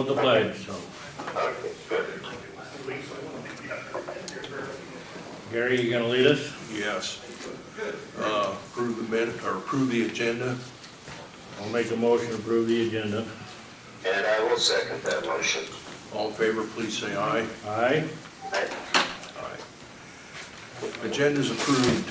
the pledge, so. Okay, good. Gary, you gonna lead us? Yes. Approve the minute, or approve the agenda. I'll make a motion to approve the agenda. And I will second that motion. All in favor, please say aye. Aye? Aye. Aye. Agenda's approved.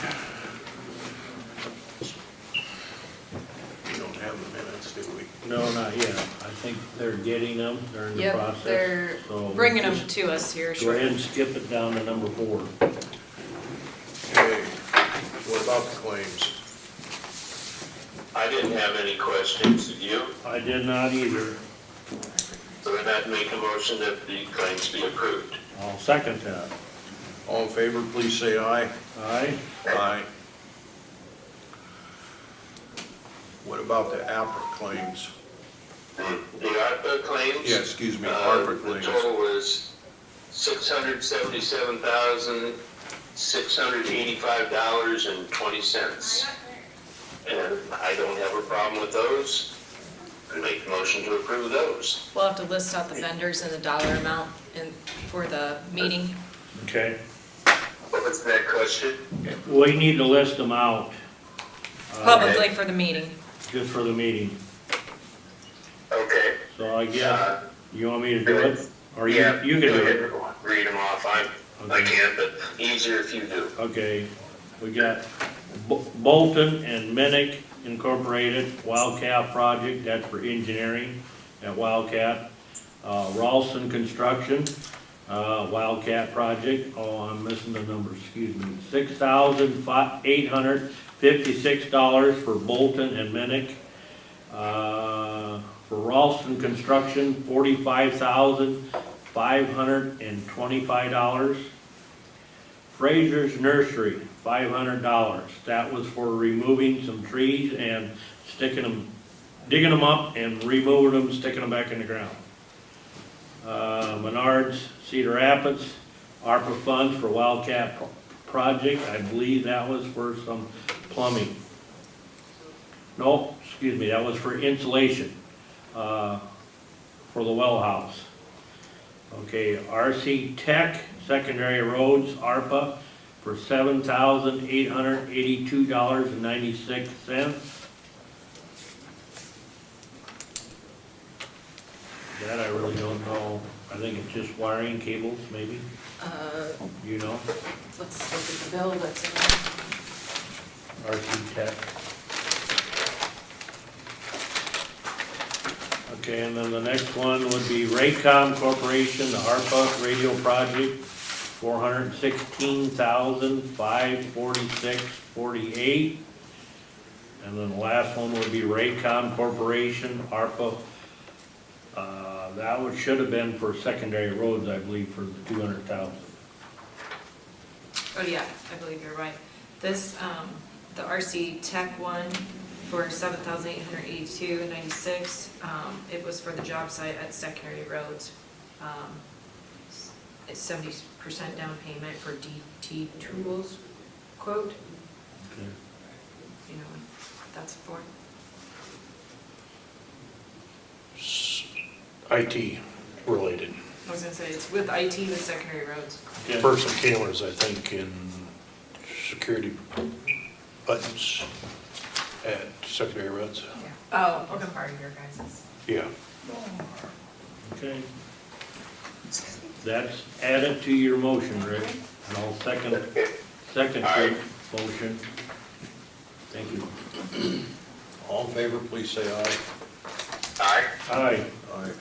We don't have the minutes, do we? No, not yet. I think they're getting them, they're in the Yep, process. they're So bringing them just to us here Go ahead shortly. and skip it down to number 4. Okay. What about the claims? I didn't have any questions, did you? I did not either. So then I'd make a motion that the claims be approved. I'll second that. All in favor, please say aye. Aye? Aye. What about the APRA claims? The ARPA claims? Yeah, excuse me, ARPA claims. The total was $677,685.20. And I don't have a problem with those. I make the motion to approve those. We'll have to list out the vendors and the dollar amount for the meeting. Okay. What was that question? We need to list them out. Publicly for the meeting. Just for the meeting. Okay. So I guess, you want me to do it? Or you Yeah, can go do ahead it? and read them off. I Okay. can't, but easier if you do. Okay, we got Bolton and Minnick Incorporated, Wildcat Project, that's for engineering at Wildcat. Ralston Construction, Wildcat Project, oh, I'm missing the number, excuse me. $6,856 for Bolton and Minnick. For Ralston Construction, $45,525. Fraser's Nursery, $500. That was for removing some trees and sticking them, digging them up and removing them, sticking them back in the ground. Menards, Cedar Rapids, ARPA funds for Wildcat Project. I believe that was for some plumbing. No, excuse me, that was for insulation, for the well house. Okay, RC Tech, secondary roads, ARPA, for $7,882.96. That I really don't know. I think it's just wiring cables, maybe, you know? Let's look at the bill that's in RC Tech. Okay, and then the next one would be Raycom Corporation, the ARPA radio project, $416,546.48. And then the last one would be Raycom Corporation, ARPA. That one should have been for secondary roads, I believe, for the $200,000. Oh, yeah, I believe you're right. This, the RC Tech one for $7,882.96, it was for the job site at secondary roads. It's 70% down payment for DT Tools quote. Okay. You know what that's for? IT related. I was gonna say, it's with IT with secondary roads. Okay. For some cameras, I think, in security buttons at secondary roads. Yeah. Oh, okay, part of your guys's. Yeah. Okay. That's added to your motion, Rick, and I'll second your motion. Thank you. All in favor, please say aye. Aye. Aye. Aye.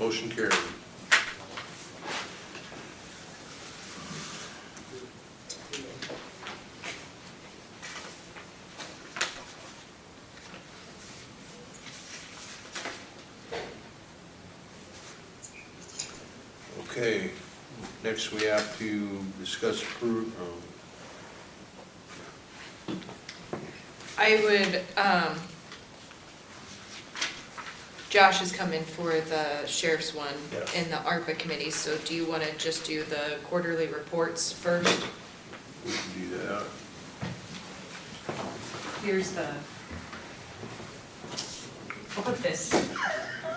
Motion carried. Okay, next we have to discuss I would, Josh has come in for the sheriff's one Yes. in the ARPA committee, so do you wanna just do the quarterly reports first? we can do that. Here's the, I'll put this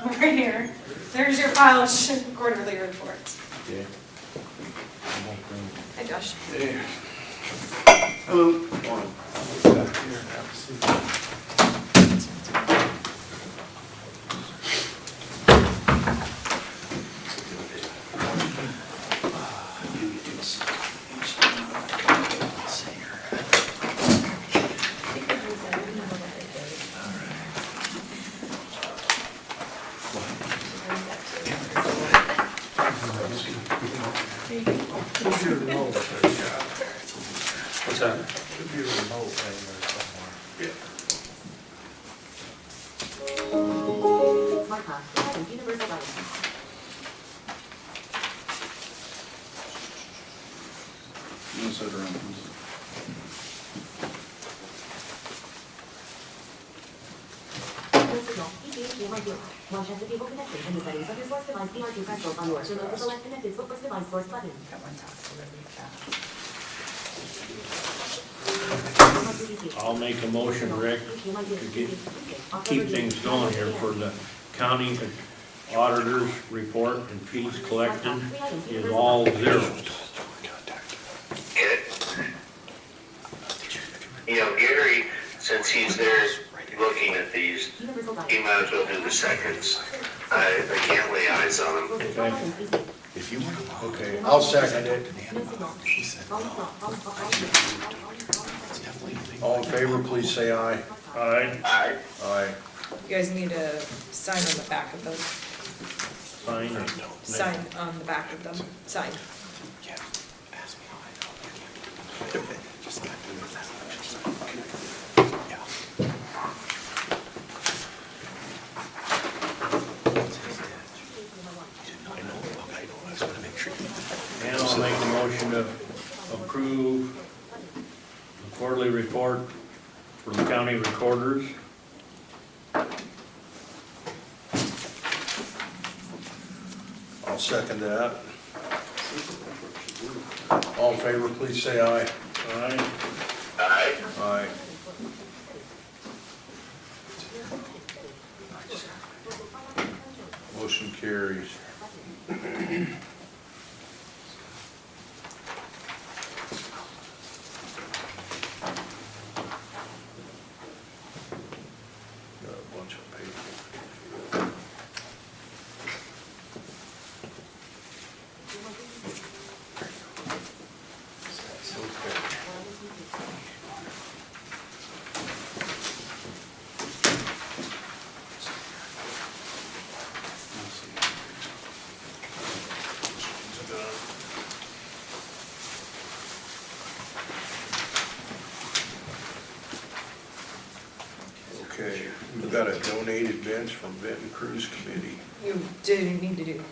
over here. There's your file of quarterly reports. Yeah. Hi, Josh. Hello. What's that? Should be a remote thing there somewhere. Yeah. Smart Path, Providence Universal Life. You sit around. Full signal, PCH radio. One check the cable connection and the settings of your source device PR2 crystals on yours. Remove the select connected source device source button. I'll make a motion, Rick, to keep things going here for the county auditor's report and fees collected is all zero. Okay. You know, Gary, since he's there looking at these, he might as well do the seconds. I can't lay eyes on him. If you want to. Okay, I'll second it. All in favor, please say aye. Aye, Aye. Aye. You guys need to sign on the back of those. sign it. Sign on the back of them. Sign. And I'll make a motion to approve the quarterly report for the county recorders. I'll second that. All in favor, please say aye. Aye. Aye. Aye. Motion carries. Got a bunch of paper. Okay, we got a donated bench from Benton Cruise Committee. You didn't need to do.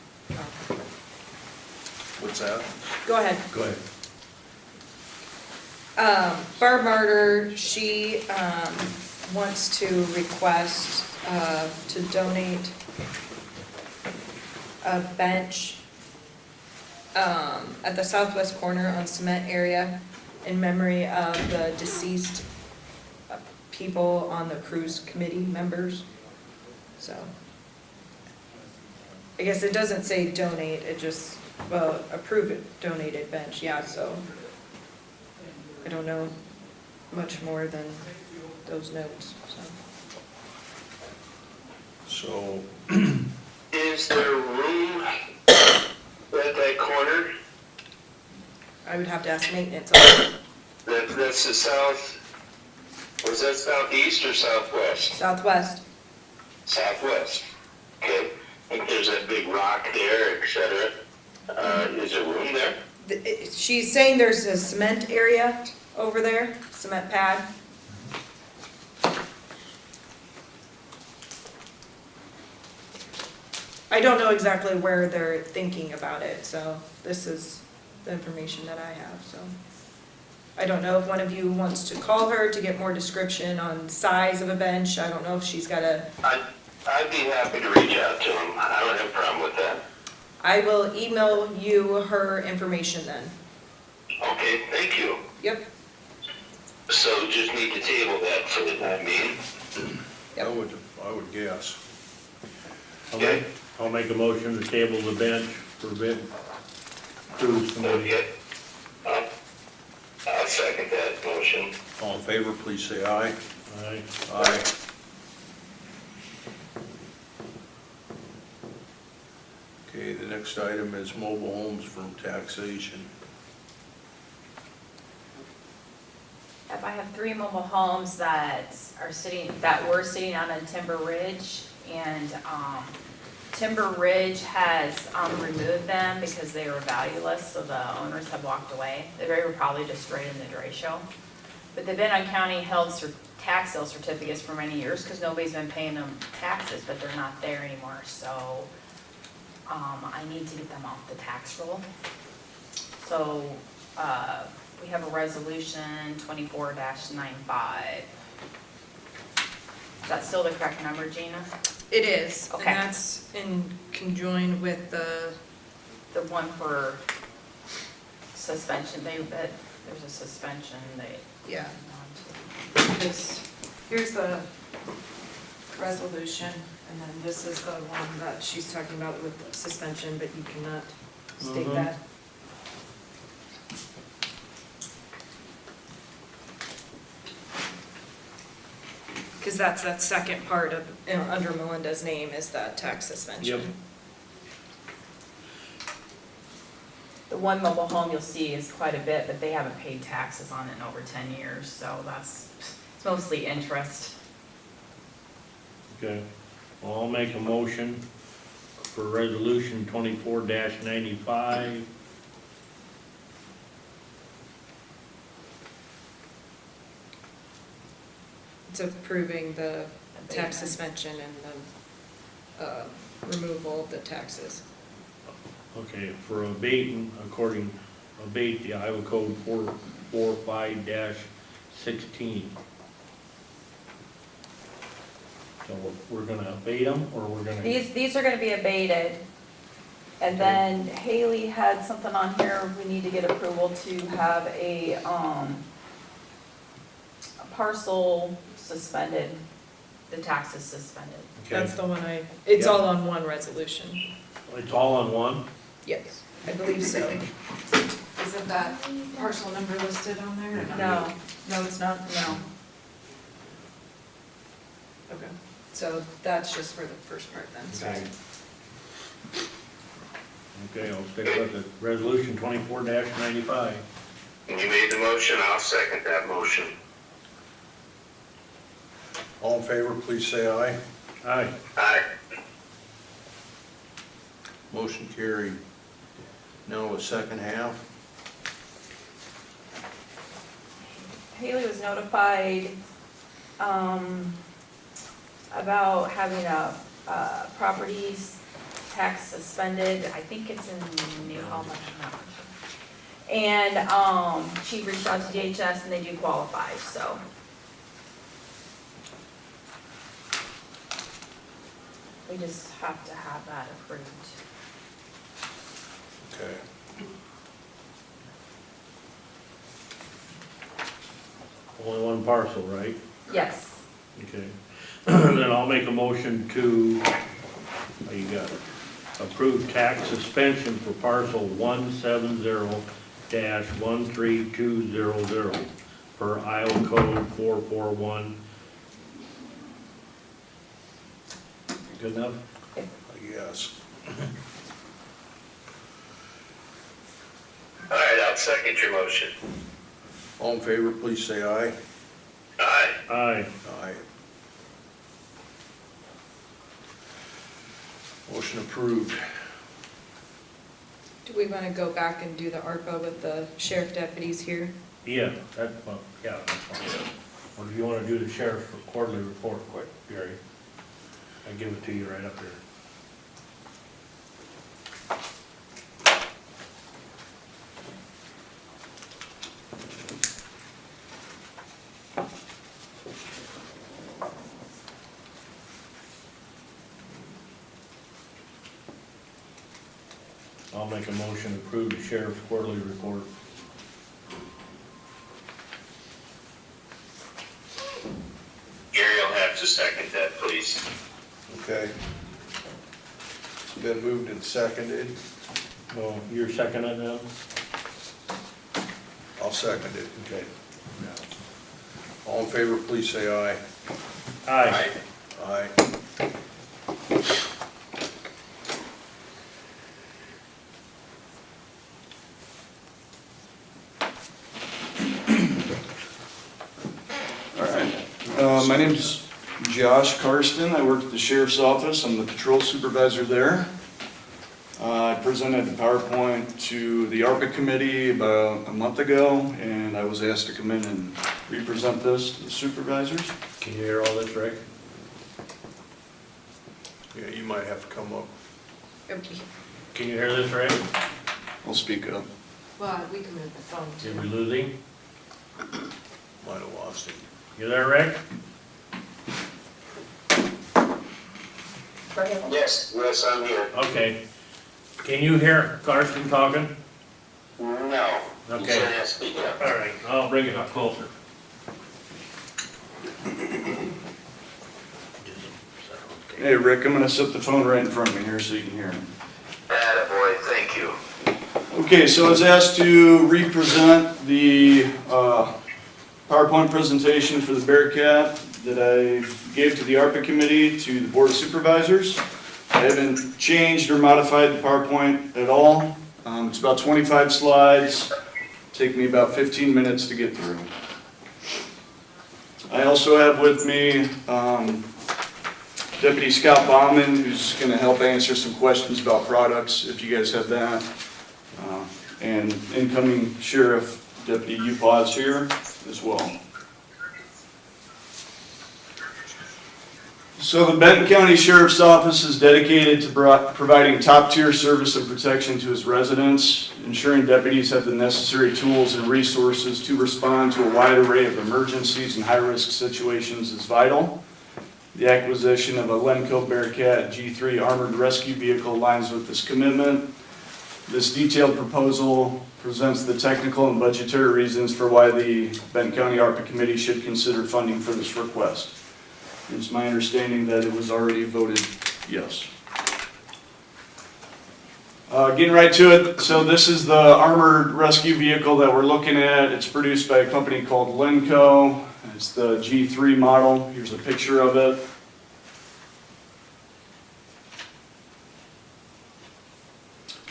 What's that? Go ahead. Go ahead. Barb Martyr, she, wants to request, to donate a bench, at the southwest corner on Cement area in memory of the deceased people on the cruise committee members, so. I guess it doesn't say donate, it just, well, approve it, donated bench, yeah, so. I don't know much more than those notes, so. So, Is there room at that corner? I would have to ask maintenance on it. That's the south, was that southeast or southwest? Southwest, Southwest. Okay. I think there's that big rock there, et cetera. Is there room there? she's saying there's a cement area over there, cement pad. I don't know exactly where they're thinking about it, so this is the information that I have, so. I don't know if one of you wants to call her to get more description on size of a bench. I don't know if she's got a, I'd be happy to reach out to him. I don't have a problem with that. I will email you her information then. Okay, thank you. Yep, So just need to table that for the time being. I would guess. I'll make a motion to table the bench for bid. Cruise committee. Okay. I'll second that motion. All in favor, please say aye. Aye. Aye. Okay, the next item is mobile homes from taxation. If I have 3 mobile homes that were sitting on a Timber Ridge, and Timber Ridge has removed them because they were valueless, so the owners have walked away. They were probably destroyed in the derecho. But they've been on county held tax sale certificates for many years because nobody's been paying them taxes, but they're not there anymore, so I need to get them off the tax roll. So, we have a resolution 24-95. Is that still the correct number, Gina? It is, and Okay. that's in conjoined with the, The one for suspension, there's a suspension, yeah, here's the resolution, and then this is the one that she's talking about with the suspension, but you cannot state Mhm. that. Because that's that second part of, under Melinda's name is that tax suspension. Yep. The one mobile home you'll see is quite a bit, but they haven't paid taxes on it in over 10 years, so it's mostly interest. Okay, well, I'll make a motion for resolution 24-95. It's approving the tax Abatement. suspension and the removal of the taxes. Okay, for abating, abate the Iowa Code 445-16. So we're gonna abate them, or we're gonna? These are gonna be abated, and then Haley had something on here, we need to get approval to have a parcel suspended, the taxes suspended. Okay, That's the one it's Yeah. all on one resolution. it's all on one? Yes, I believe so. Isn't that parcel number listed on there? or not? No, No, it's not? no. Okay, so that's just for the first part then, sorry. Okay, I'll stick with it. Resolution 24-95. You made the motion, I'll second that motion. All in favor, please say aye. Aye. Aye. Motion carried. Now the second half. Haley was notified, about having a properties tax suspended, I think it's in New Home, I'm not sure. And, she reached out to DHS and they do qualify, so. We just have to have that approved. Okay. Only one parcel, right? Yes. Okay. Then I'll make a motion to, you got it, approve tax suspension for parcel 170-13200 per Iowa Code 441. Good enough? Yes. All right, I'll second your motion. All in favor, please say aye. Aye. Aye. Aye. Motion approved. Do we want to go back and do the ARPA with the sheriff deputies here? Yeah, that's fine. Or do you want to do the sheriff's quarterly report quick, Gary? I give it to you right up there. I'll make a motion to approve the sheriff's quarterly report. Gary will have to second that, please. Okay. Been moved and seconded. Oh, you're seconding it now? I'll second it. Okay. All in favor, please say aye. Aye. Aye. All right. My name's Josh Karsten. I work at the sheriff's office. I'm the patrol supervisor there. I presented the PowerPoint to the ARPA committee about a month ago, and I was asked to come in and represent this to the supervisors. Can you hear all this, Rick? Yeah, you might have to come up. Can you hear this, Rick? I'll speak up. Well, we can move the phone Did we too. lose him? Might have lost him. You there, Rick? Yes, I'm here. Okay. Can you hear Karsten talking? No. You Okay. said I have to speak up. All right, I'll bring it up closer. Hey, Rick, I'm gonna set the phone right in front of me here so you can hear me. Attaboy, thank you. Okay, so I was asked to represent the PowerPoint presentation for the Bearcat that I gave to the ARPA committee, to the Board of Supervisors. I haven't changed or modified the PowerPoint at all. It's about 25 slides, take me about 15 minutes to get through. I also have with me Deputy Scott Bauman, who's going to help answer some questions about products, if you guys have that. And incoming Sheriff Deputy Upaw is here as well. So the Benton County Sheriff's Office is dedicated to providing top-tier service and protection to its residents. Ensuring deputies have the necessary tools and resources to respond to a wide array of emergencies and high-risk situations is vital. The acquisition of a Lenco Bearcat G3 armored rescue vehicle aligns with this commitment. This detailed proposal presents the technical and budgetary reasons for why the Benton County ARPA Committee should consider funding for this request. It's my understanding that it was already voted yes. Getting right to it, so this is the armored rescue vehicle that we're looking at. It's produced by a company called Lenco. It's the G3 model. Here's a picture of it.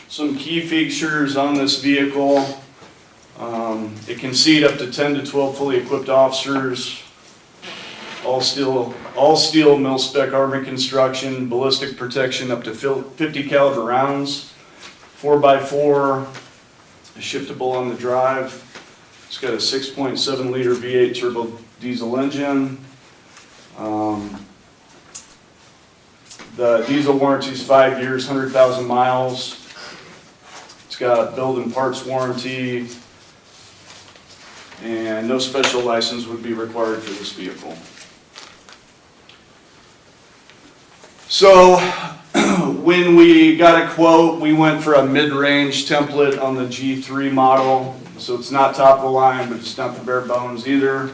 Some key features on this vehicle. It can seat up to 10 to 12 fully equipped officers. All steel mil-spec armor construction, ballistic protection up to 50 caliber rounds, 4x4, shiftable on the drive. It's got a 6.7 liter V8 turbo diesel engine. The diesel warranty is 5 years, 100,000 miles. It's got build and parts warranty, and no special license would be required for this vehicle. So when we got a quote, we went for a mid-range template on the G3 model. So it's not top of the line, but it's not the bare bones either.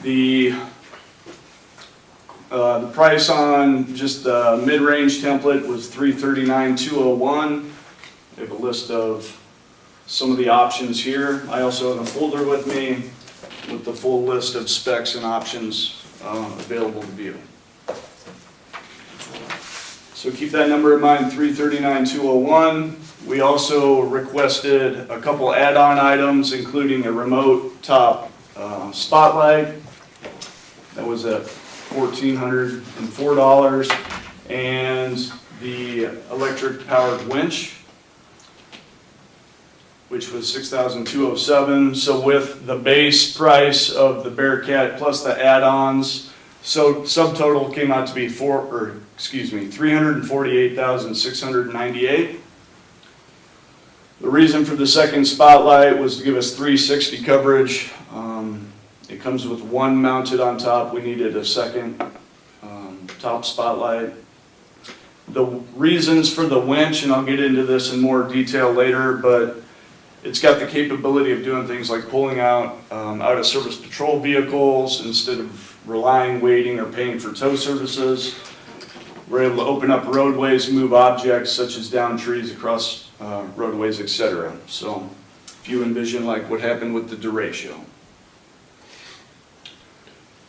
The price on just the mid-range template was $339,201. I have a list of some of the options here. I also have a folder with me with the full list of specs and options available to view. So keep that number in mind, $339,201. We also requested a couple add-on items, including a remote top spotlight. That was at $1,404, and the electric-powered winch, which was $6,207. So with the base price of the Bearcat plus the add-ons, so subtotal came out to be $348,698. The reason for the second spotlight was to give us 360 coverage. It comes with one mounted on top. We needed a second top spotlight. The reasons for the winch, and I'll get into this in more detail later, but it's got the capability of doing things like pulling out out of service patrol vehicles instead of relying, waiting, or paying for tow services. We're able to open up roadways, move objects such as down trees across roadways, etc. So if you envision like what happened with the derecho.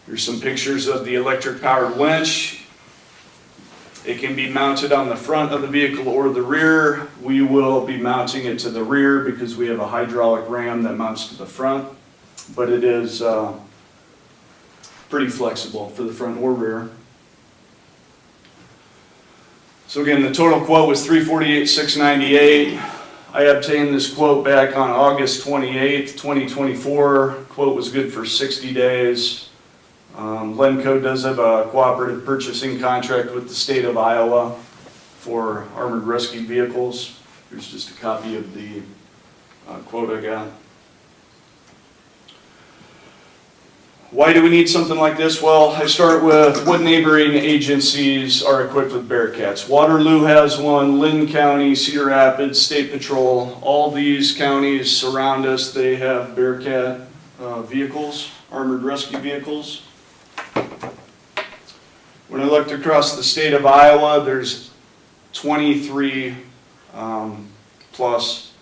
Here's some pictures of the electric powered winch. It can be mounted on the front of the vehicle or the rear. We will be mounting it to the rear because we have a hydraulic ram that mounts to the front, but it is pretty flexible for the front or rear. So again, the total quote was $348,698. I obtained this quote back on August 28th, 2024. Quote was good for 60 days. Lenco does have a cooperative purchasing contract with the state of Iowa for armored rescue vehicles. Here's just a copy of the quote I got. Why do we need something like this? Well, I start with what neighboring agencies are equipped with Bearcats. Waterloo has one, Lynn County, Cedar Rapids, State Patrol. All these counties surround us. They have Bearcat vehicles, armored rescue vehicles. When I looked across the state of Iowa, there's 23 plus.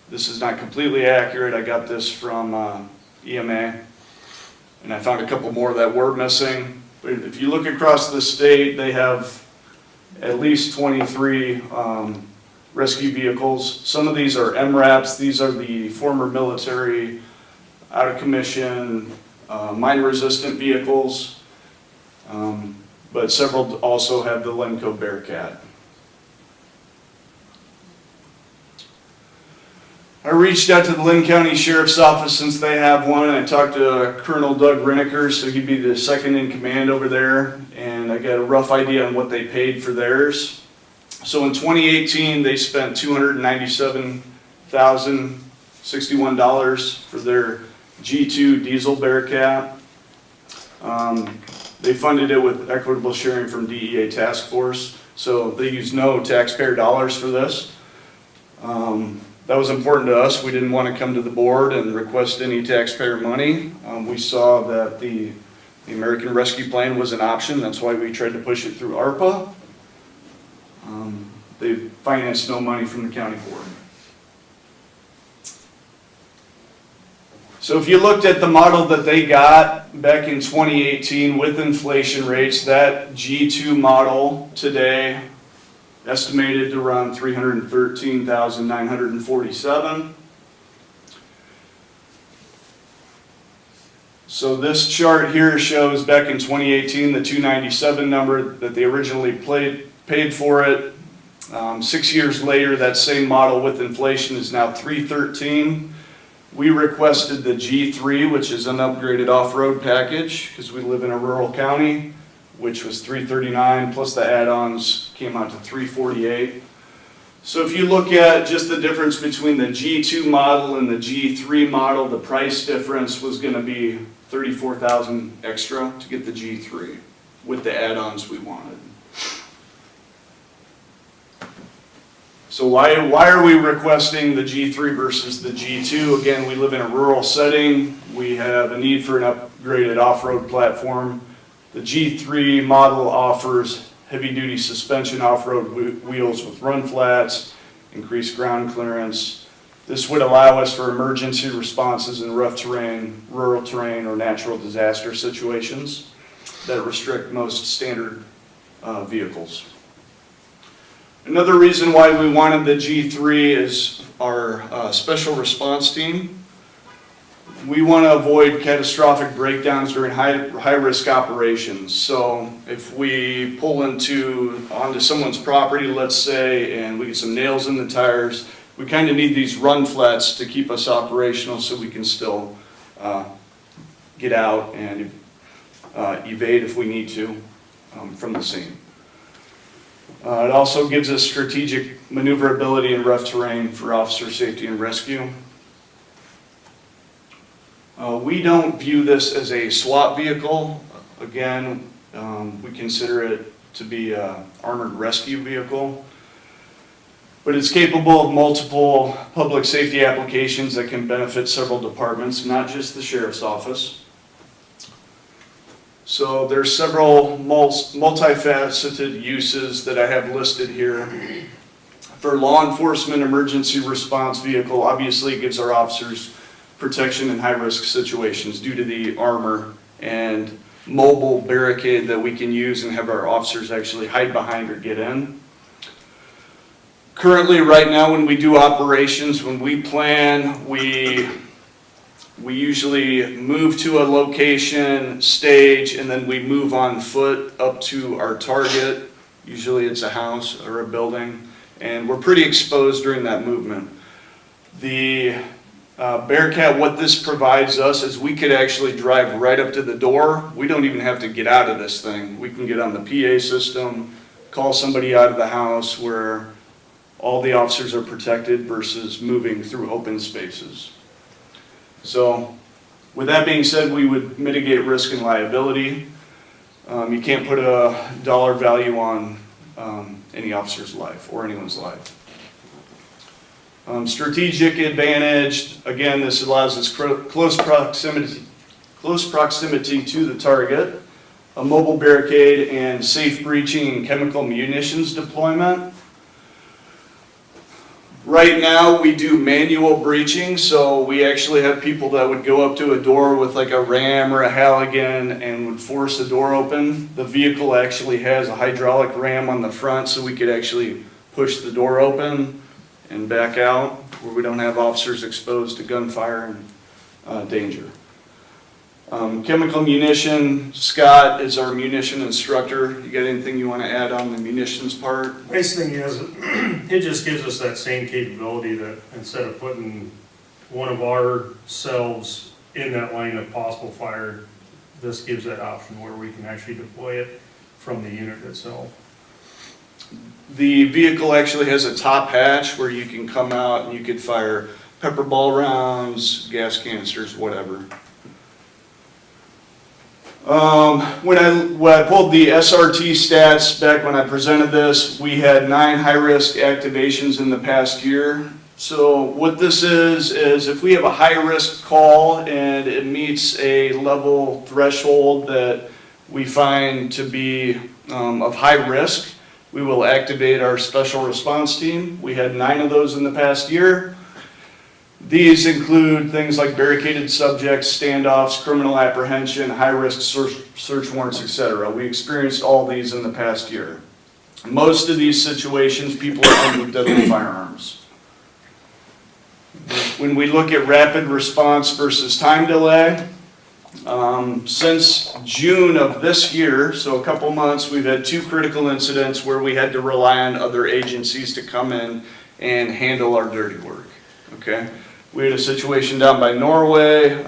This is not completely accurate. I got this from EMA. And I found a couple more that were missing. But if you look across the state, they have at least 23 rescue vehicles. Some of these are MRAPs. These are the former military, out of commission, mine-resistant vehicles. But several also have the Lenco Bearcat. I reached out to the Lynn County Sheriff's Office since they have one. I talked to Colonel Doug Riniker, so he'd be the second in command over there, and I got a rough idea on what they paid for theirs. So in 2018, they spent $297,061 for their G2 diesel Bearcat. They funded it with equitable sharing from DEA Task Force, so they used no taxpayer dollars for this. That was important to us. We didn't want to come to the board and request any taxpayer money. We saw that the American Rescue Plan was an option. That's why we tried to push it through ARPA. They financed no money from the county board. So if you looked at the model that they got back in 2018 with inflation rates, that G2 model today estimated to run $313,947. So this chart here shows back in 2018 the 297 number that they originally paid for it. 6 years later, that same model with inflation is now $313,000. We requested the G3, which is an upgraded off-road package because we live in a rural county, which was $339,000 plus the add-ons came out to $348,000. So if you look at just the difference between the G2 model and the G3 model, the price difference was going to be $34,000 extra to get the G3 with the add-ons we wanted. So why are we requesting the G3 versus the G2? Again, we live in a rural setting. We have a need for an upgraded off-road platform. The G3 model offers heavy-duty suspension off-road wheels with run flats, increased ground clearance. This would allow us for emergency responses in rough terrain, rural terrain, or natural disaster situations that restrict most standard vehicles. Another reason why we wanted the G3 is our special response team. We want to avoid catastrophic breakdowns during high-risk operations. So if we pull onto someone's property, let's say, and we get some nails in the tires, we kind of need these run flats to keep us operational so we can still get out and evade if we need to from the scene. It also gives us strategic maneuverability in rough terrain for officer safety and rescue. We don't view this as a SWAT vehicle. Again, we consider it to be an armored rescue vehicle. But it's capable of multiple public safety applications that can benefit several departments, not just the sheriff's office. So there's several multifaceted uses that I have listed here. For law enforcement emergency response vehicle, obviously it gives our officers protection in high-risk situations due to the armor and mobile barricade that we can use and have our officers actually hide behind or get in. Currently, right now, when we do operations, when we plan, we usually move to a location, stage, and then we move on foot up to our target. Usually it's a house or a building, and we're pretty exposed during that movement. The Bearcat, what this provides us is we could actually drive right up to the door. We don't even have to get out of this thing. We can get on the PA system, call somebody out of the house where all the officers are protected versus moving through open spaces. So with that being said, we would mitigate risk and liability. You can't put a dollar value on any officer's life or anyone's life. Strategic advantage, again, this allows us close proximity to the target, a mobile barricade, and safe breaching and chemical munitions deployment. Right now, we do manual breaching, so we actually have people that would go up to a door with like a ram or a Halligan and would force the door open. The vehicle actually has a hydraulic ram on the front, so we could actually push the door open and back out, where we don't have officers exposed to gunfire and danger. Chemical munition, Scott is our munition instructor. You got anything you want to add on the munitions part? Nice thing is, it just gives us that same capability that instead of putting one of our cells in that line of possible fire, this gives that option where we can actually deploy it from the unit itself. The vehicle actually has a top hatch where you can come out and you could fire pepper ball rounds, gas canisters, whatever. When I pulled the SRT stats back when I presented this, we had 9 high-risk activations in the past year. So what this is if we have a high-risk call and it meets a level threshold that we find to be of high risk, we will activate our special response team. We had 9 of those in the past year. These include things like barricaded subjects, standoffs, criminal apprehension, high-risk search warrants, etc. We experienced all these in the past year. Most of these situations, people are armed with deadly firearms. When we look at rapid response versus time delay, since June of this year, so a couple months, we've had 2 critical incidents where we had to rely on other agencies to come in and handle our dirty work. Okay? We had a situation down by Norway,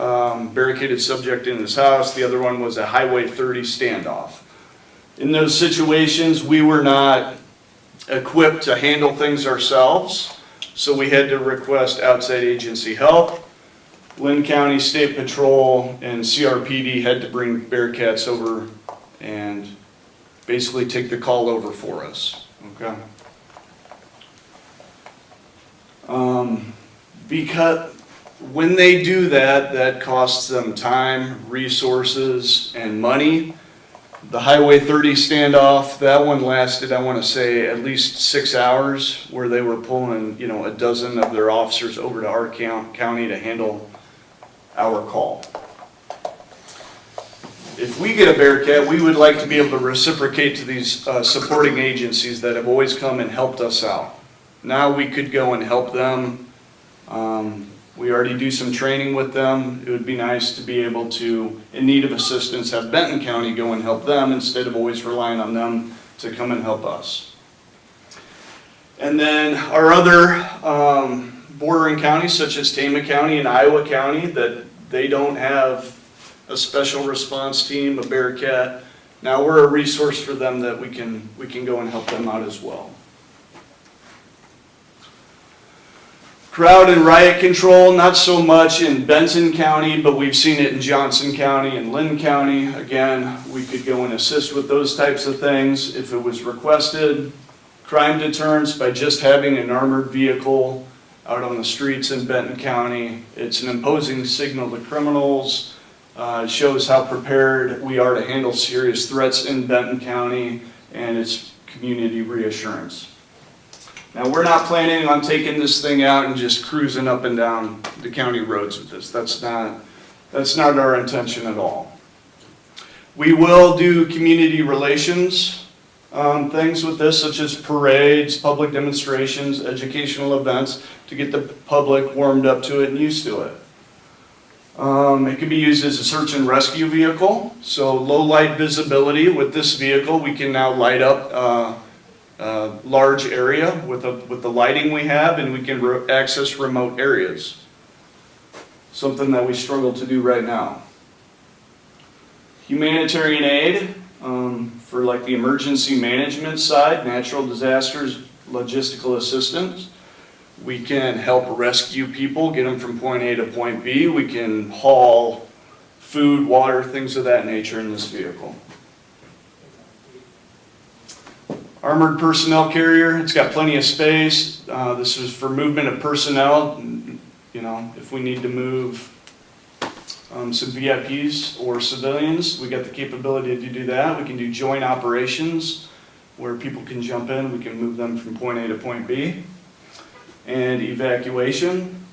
barricaded subject in his house. The other one was a Highway 30 standoff. In those situations, we were not equipped to handle things ourselves, so we had to request outside agency help. Lynn County State Patrol and CRPD had to bring Bearcats over and basically take the call over for us. Okay. Because when they do that, that costs them time, resources, and money. The Highway 30 standoff, that one lasted, I want to say, at least 6 hours, where they were pulling, a dozen of their officers over to our county to handle our call. If we get a Bearcat, we would like to be able to reciprocate to these supporting agencies that have always come and helped us out. Now we could go and help them. We already do some training with them. It would be nice to be able to, in need of assistance, have Benton County go and help them instead of always relying on them to come and help us. And then our other bordering counties, such as Tama County and Iowa County, that they don't have a special response team, a Bearcat. Now we're a resource for them that we can go and help them out as well. Crowd and riot control, not so much in Benton County, but we've seen it in Johnson County and Lynn County. Again, we could go and assist with those types of things if it was requested. Crime deterrence by just having an armored vehicle out on the streets in Benton County. It's an imposing signal to criminals. It shows how prepared we are to handle serious threats in Benton County, and it's community reassurance. Now, we're not planning on taking this thing out and just cruising up and down the county roads with this. That's not our intention at all. We will do community relations things with this, such as parades, public demonstrations, educational events, to get the public warmed up to it and used to it. It can be used as a search and rescue vehicle, so low light visibility. With this vehicle, we can now light up a large area with the lighting we have, and we can access remote areas. Something that we struggle to do right now. Humanitarian aid, for like the emergency management side, natural disasters, logistical assistance. We can help rescue people, get them from point A to point B. We can haul food, water, things of that nature in this vehicle. Armored personnel carrier, it's got plenty of space. This is for movement of personnel. You know, if we need to move some VIPs or civilians, we got the capability to do that. We can do joint operations where people can jump in. We can move them from point A to point B. And evacuation.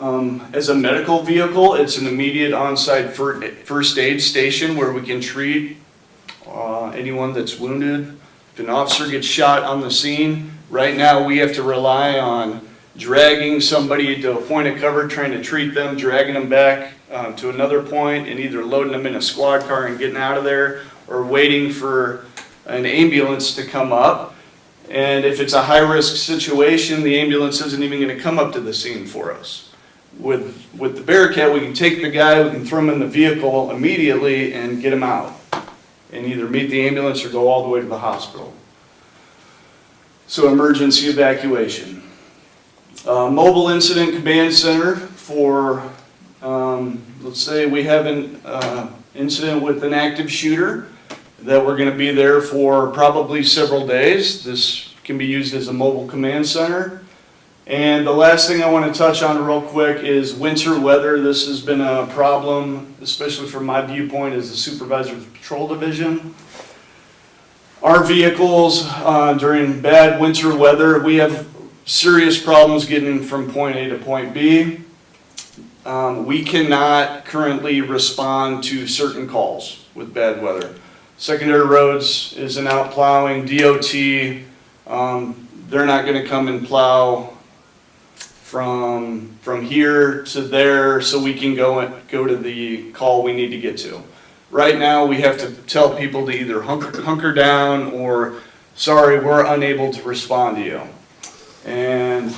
As a medical vehicle, it's an immediate on-site first aid station where we can treat anyone that's wounded. If an officer gets shot on the scene, right now we have to rely on dragging somebody to a point of cover, trying to treat them, dragging them back to another point, and either loading them in a squad car and getting out of there, or waiting for an ambulance to come up. And if it's a high-risk situation, the ambulance isn't even going to come up to the scene for us. With the Bearcat, we can take the guy, we can throw him in the vehicle immediately and get him out, and either meet the ambulance or go all the way to the hospital. So emergency evacuation. Mobile Incident Command Center for, let's say we have an incident with an active shooter that we're going to be there for probably several days. This can be used as a mobile command center. And the last thing I want to touch on real quick is winter weather. This has been a problem, especially from my viewpoint as the Supervisors Patrol Division. Our vehicles, during bad winter weather, we have serious problems getting from point A to point B. We cannot currently respond to certain calls with bad weather. Secondary roads isn't out plowing. DOT, they're not going to come and plow from here to there so we can go to the call we need to get to. Right now we have to tell people to either hunker down or, sorry, we're unable to respond to you. And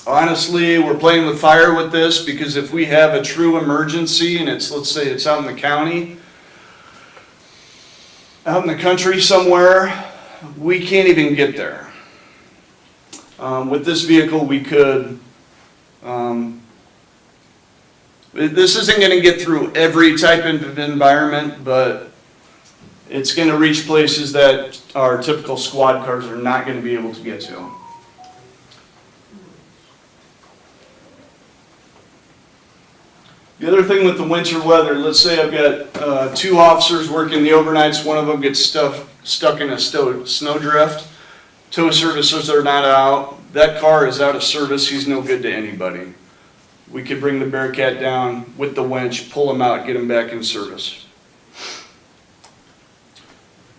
honestly, we're playing with fire with this, because if we have a true emergency and it's, let's say it's out in the county, out in the country somewhere, we can't even get there. With this vehicle, we could, this isn't going to get through every type of environment, but it's going to reach places that our typical squad cars are not going to be able to get to. The other thing with the winter weather, let's say I've got 2 officers working the overnights, one of them gets stuck in a snowdrift. Tow services are not out. That car is out of service. He's no good to anybody. We could bring the Bearcat down with the winch, pull him out, get him back in service.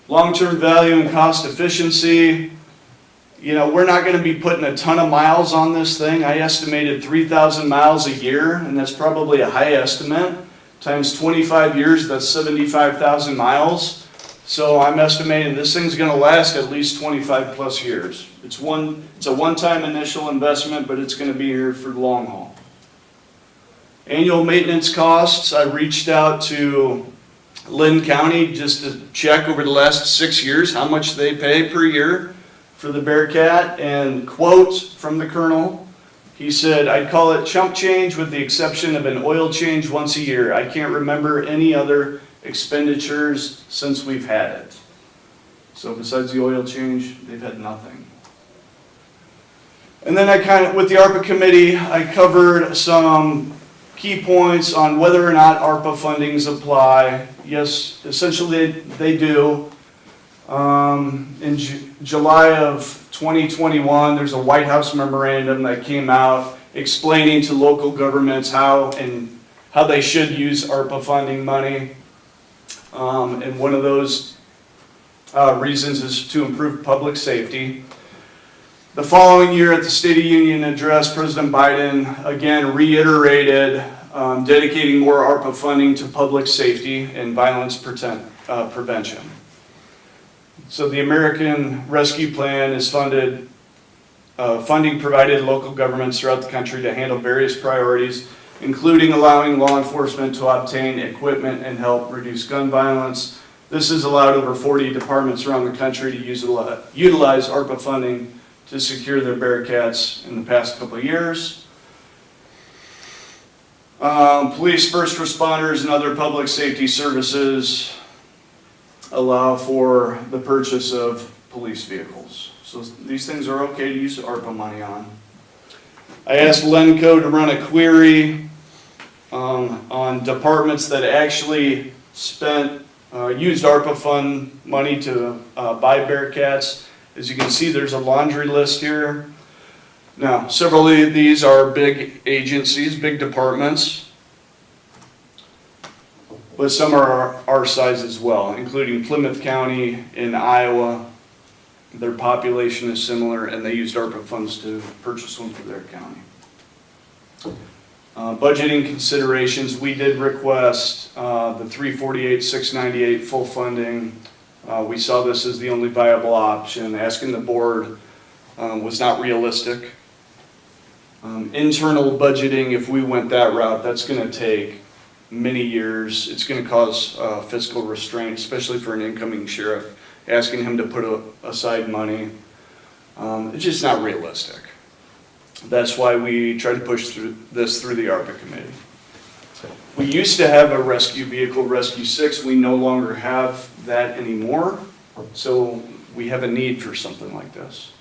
Long-term value and cost efficiency. You know, we're not going to be putting a ton of miles on this thing. I estimated 3,000 miles a year, and that's probably a high estimate. Times 25 years, that's 75,000 miles. So I'm estimating this thing's going to last at least 25 plus years. It's a one-time initial investment, but it's going to be here for the long haul. Annual maintenance costs, I reached out to Lynn County just to check over the last 6 years how much they pay per year for the Bearcat, and quotes from the colonel. He said, I'd call it chump change with the exception of an oil change once a year. I can't remember any other expenditures since we've had it. So besides the oil change, they've had nothing. And then with the ARPA committee, I covered some key points on whether or not ARPA fundings apply. Yes, essentially they do. In July of 2021, there's a White House memorandum that came out explaining to local governments how they should use ARPA funding money. And one of those reasons is to improve public safety. The following year at the State of Union address, President Biden again reiterated dedicating more ARPA funding to public safety and violence prevention. So the American Rescue Plan is funding provided local governments throughout the country to handle various priorities, including allowing law enforcement to obtain equipment and help reduce gun violence. This has allowed over 40 departments around the country to utilize ARPA funding to secure their Bearcats in the past couple of years. Police, first responders, and other public safety services allow for the purchase of police vehicles. So these things are okay to use ARPA money on. I asked Lenco to run a query on departments that actually used ARPA fund money to buy Bearcats. As you can see, there's a laundry list here. Now, several of these are big agencies, big departments, but some are our size as well, including Plymouth County in Iowa. Their population is similar, and they used ARPA funds to purchase one for their county. Budgeting considerations, we did request the 348,698 full funding. We saw this as the only viable option. Asking the board was not realistic. Internal budgeting, if we went that route, that's going to take many years. It's going to cause fiscal restraint, especially for an incoming sheriff. Asking him to put aside money, it's just not realistic. That's why we try to push through the ARPA committee. We used to have a rescue vehicle, Rescue 6. We no longer have that anymore, so we have a need for something like this.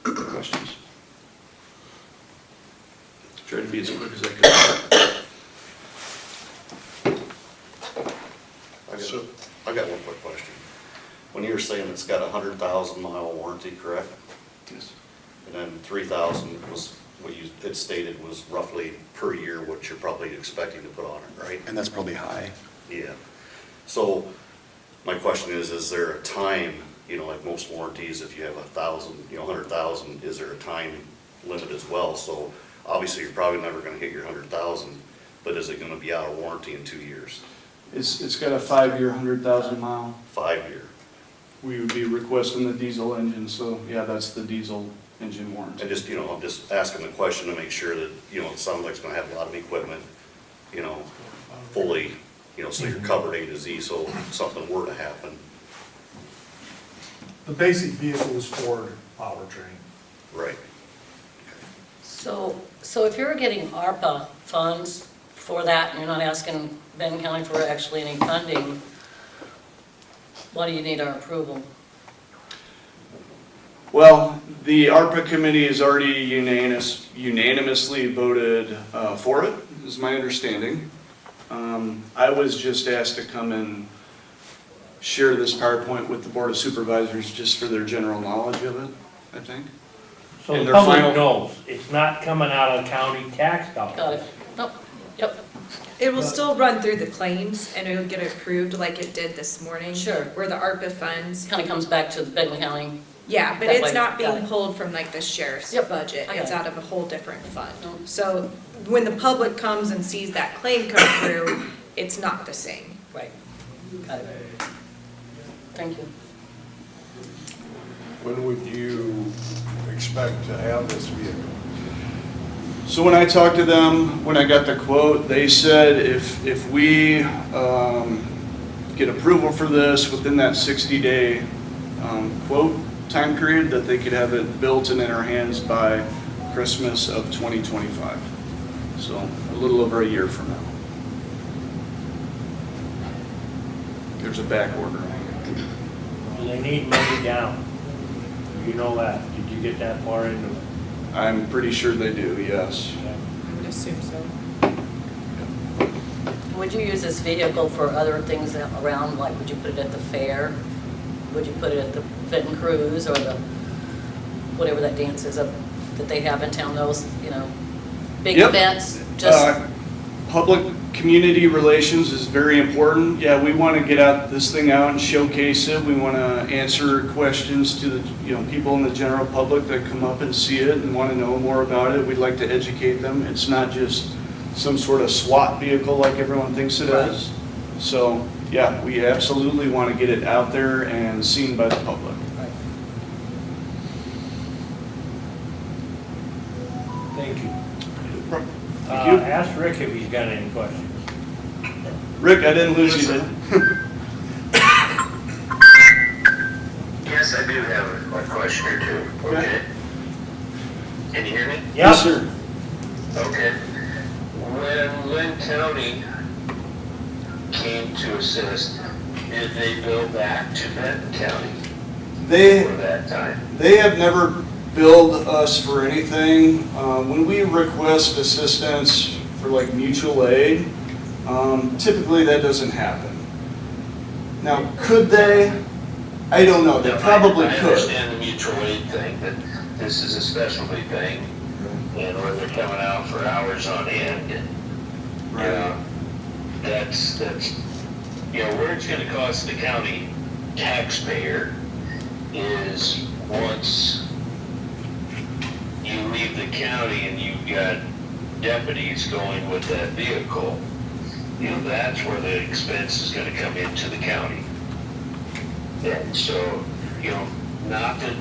Questions? Try to be as quick as I can. So, I got one quick question. When you were saying it's got a 100,000-mile warranty, correct? Yes. And then 3,000 was what it stated was roughly per year what you're probably expecting to put on it, right? And that's probably high. Yeah. So my question is there a time, like most warranties, if you have 1,000, 100,000, is there a time limit as well? So obviously you're probably never going to hit your 100,000, but is it going to be out of warranty in 2 years? It's got a 5-year, 100,000-mile. 5 year. We would be requesting the diesel engine, so yeah, that's the diesel engine warranty. And just, I'm just asking the question to make sure that, it sounds like it's gonna have a lot of equipment, fully, so you're covered A to Z, so if something were to happen. The basic vehicle is Ford powertrain. Right. So if you're getting ARPA funds for that, and you're not asking Benton County for actually any funding, why do you need our approval? Well, the ARPA committee has already unanimously voted for it, is my understanding. I was just asked to come and share this PowerPoint with the Board of Supervisors just for their general knowledge of it, I think. So And the their public final- knows, it's not coming out of county tax dollars. Got it. Nope. Yep. It will still run through the claims and it'll get approved like it did this morning. Sure. Where the ARPA funds, Kind of comes back to the Benton County. yeah, but That it's way, not got being it. pulled from like the sheriff's Yep, budget. I got It's it. out of a whole different fund. Oh. So when the public comes and sees that claim come through, it's not the same. Right. Got it. Thank you. When would you expect to have this vehicle? So when I talked to them, when I got the quote, they said if we get approval for this within that 60-day quote time period, that they could have it built and in our hands by Christmas of 2025. So a little over a year from now. There's a back order. Well, they need money down. You know that. Did you get that far into it? I'm pretty sure they do, yes. I would assume so. Would you use this vehicle for other things around, like would you put it at the fair? Would you put it at the Fenton Cruise or the, whatever that dance is up that they have in town, those, you know, big Yep. events? Just, Public community relations is very important. Yeah, we want to get this thing out and showcase it. We want to answer questions to the, people in the general public that come up and see it and want to know more about it. We'd like to educate them. It's not just some sort of SWAT vehicle like everyone thinks it is. So, yeah, we absolutely want to get it out there and seen by the public. Thank you. Thank you. Ask Rick if he's got any questions. Rick, I didn't lose you, did I? Yes, I do have a question or two, okay? Can you hear me? Yes, sir. Okay. When Lynn County came to assist, did they bill back to Benton County for that time? They have never billed us for anything. When we request assistance for like mutual aid, typically that doesn't happen. Now, could they? I don't know. They probably I could. understand the mutual aid thing, but this is a specialty thing, and where they're coming out for hours on end. That's where it's gonna cost the county taxpayer is once you leave the county and you've got deputies going with that vehicle, that's where the expense is gonna come into the county. And so, not that,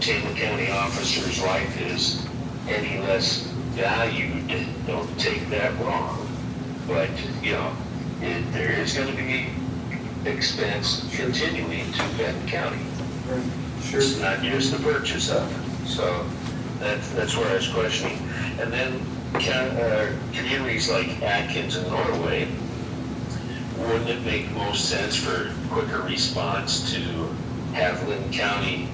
Tama County officer's life is any less valued, don't take that wrong. But, there is gonna be expense continuing to Benton County. Sure. It's not just the purchase of it. So that's where I was questioning. And then communities like Atkins and Norway, wouldn't it make most sense for quicker response to have Lynn County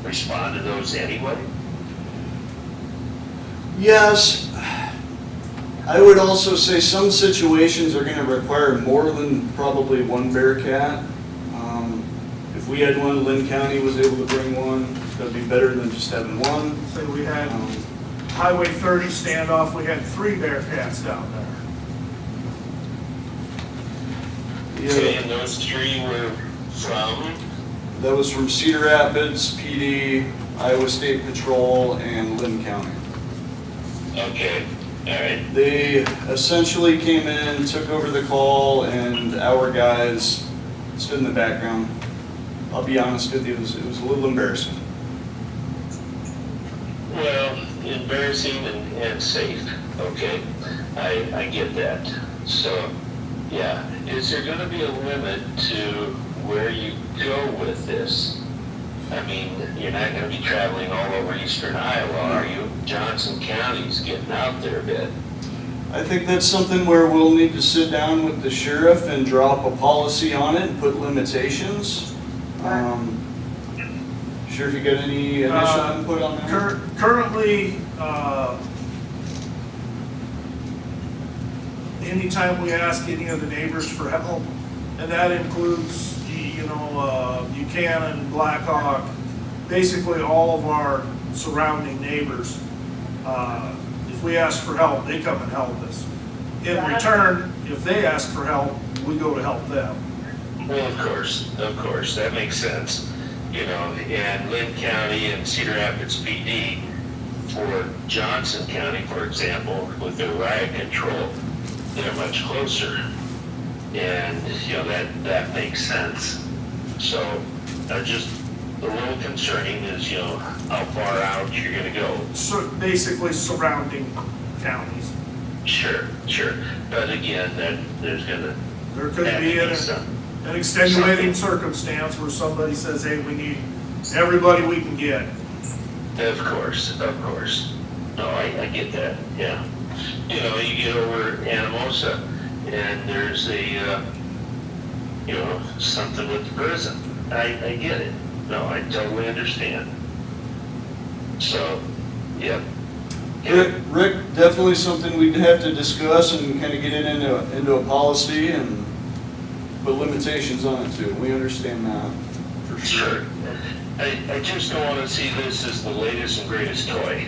respond to those anyway? Yes. I would also say some situations are going to require more than probably one Bearcat. If we had one, Lynn County was able to bring one, that'd be better than just having one. So we had Highway 30 standoff, we had 3 Bearcats down there. Okay, and those 3 were from? That was from Cedar Rapids, PD, Iowa State Patrol, and Lynn County. Okay, all right. They essentially came in, took over the call, and our guys stood in the background. I'll be honest with you, it was a little embarrassing. Well, embarrassing and safe, okay? I get that. So, yeah, is there gonna be a limit to where you go with this? I mean, you're not gonna be traveling all over eastern Iowa, are you? Johnson County's getting out there a bit. I think that's something where we'll need to sit down with the sheriff and draw up a policy on it and put limitations. Sheriff, you got any initial input on that? Currently, anytime we ask any of the neighbors for help, and that includes, Buchanan, Blackhawk, basically all of our surrounding neighbors, if we ask for help, they come and help us. In return, if they ask for help, we go to help them. Well, of course, that makes sense. And Lynn County and Cedar Rapids PD for Johnson County, for example, with their riot control, they're much closer. And, that makes sense. So, just a little concerning is, how far out you're gonna go. So basically surrounding counties. Sure. But again, there's gonna There could have be to an some. extenuating circumstance where somebody says, hey, we need everybody we can get. Of course. No, I get that, yeah. You get over Anamosa, and there's something with the prison. I get it. No, I totally understand. So, yeah. Rick, definitely something we'd have to discuss and kind of get it into a policy and put limitations on it too. We understand that, for sure. Sure. I just don't want to see this as the latest and greatest toy.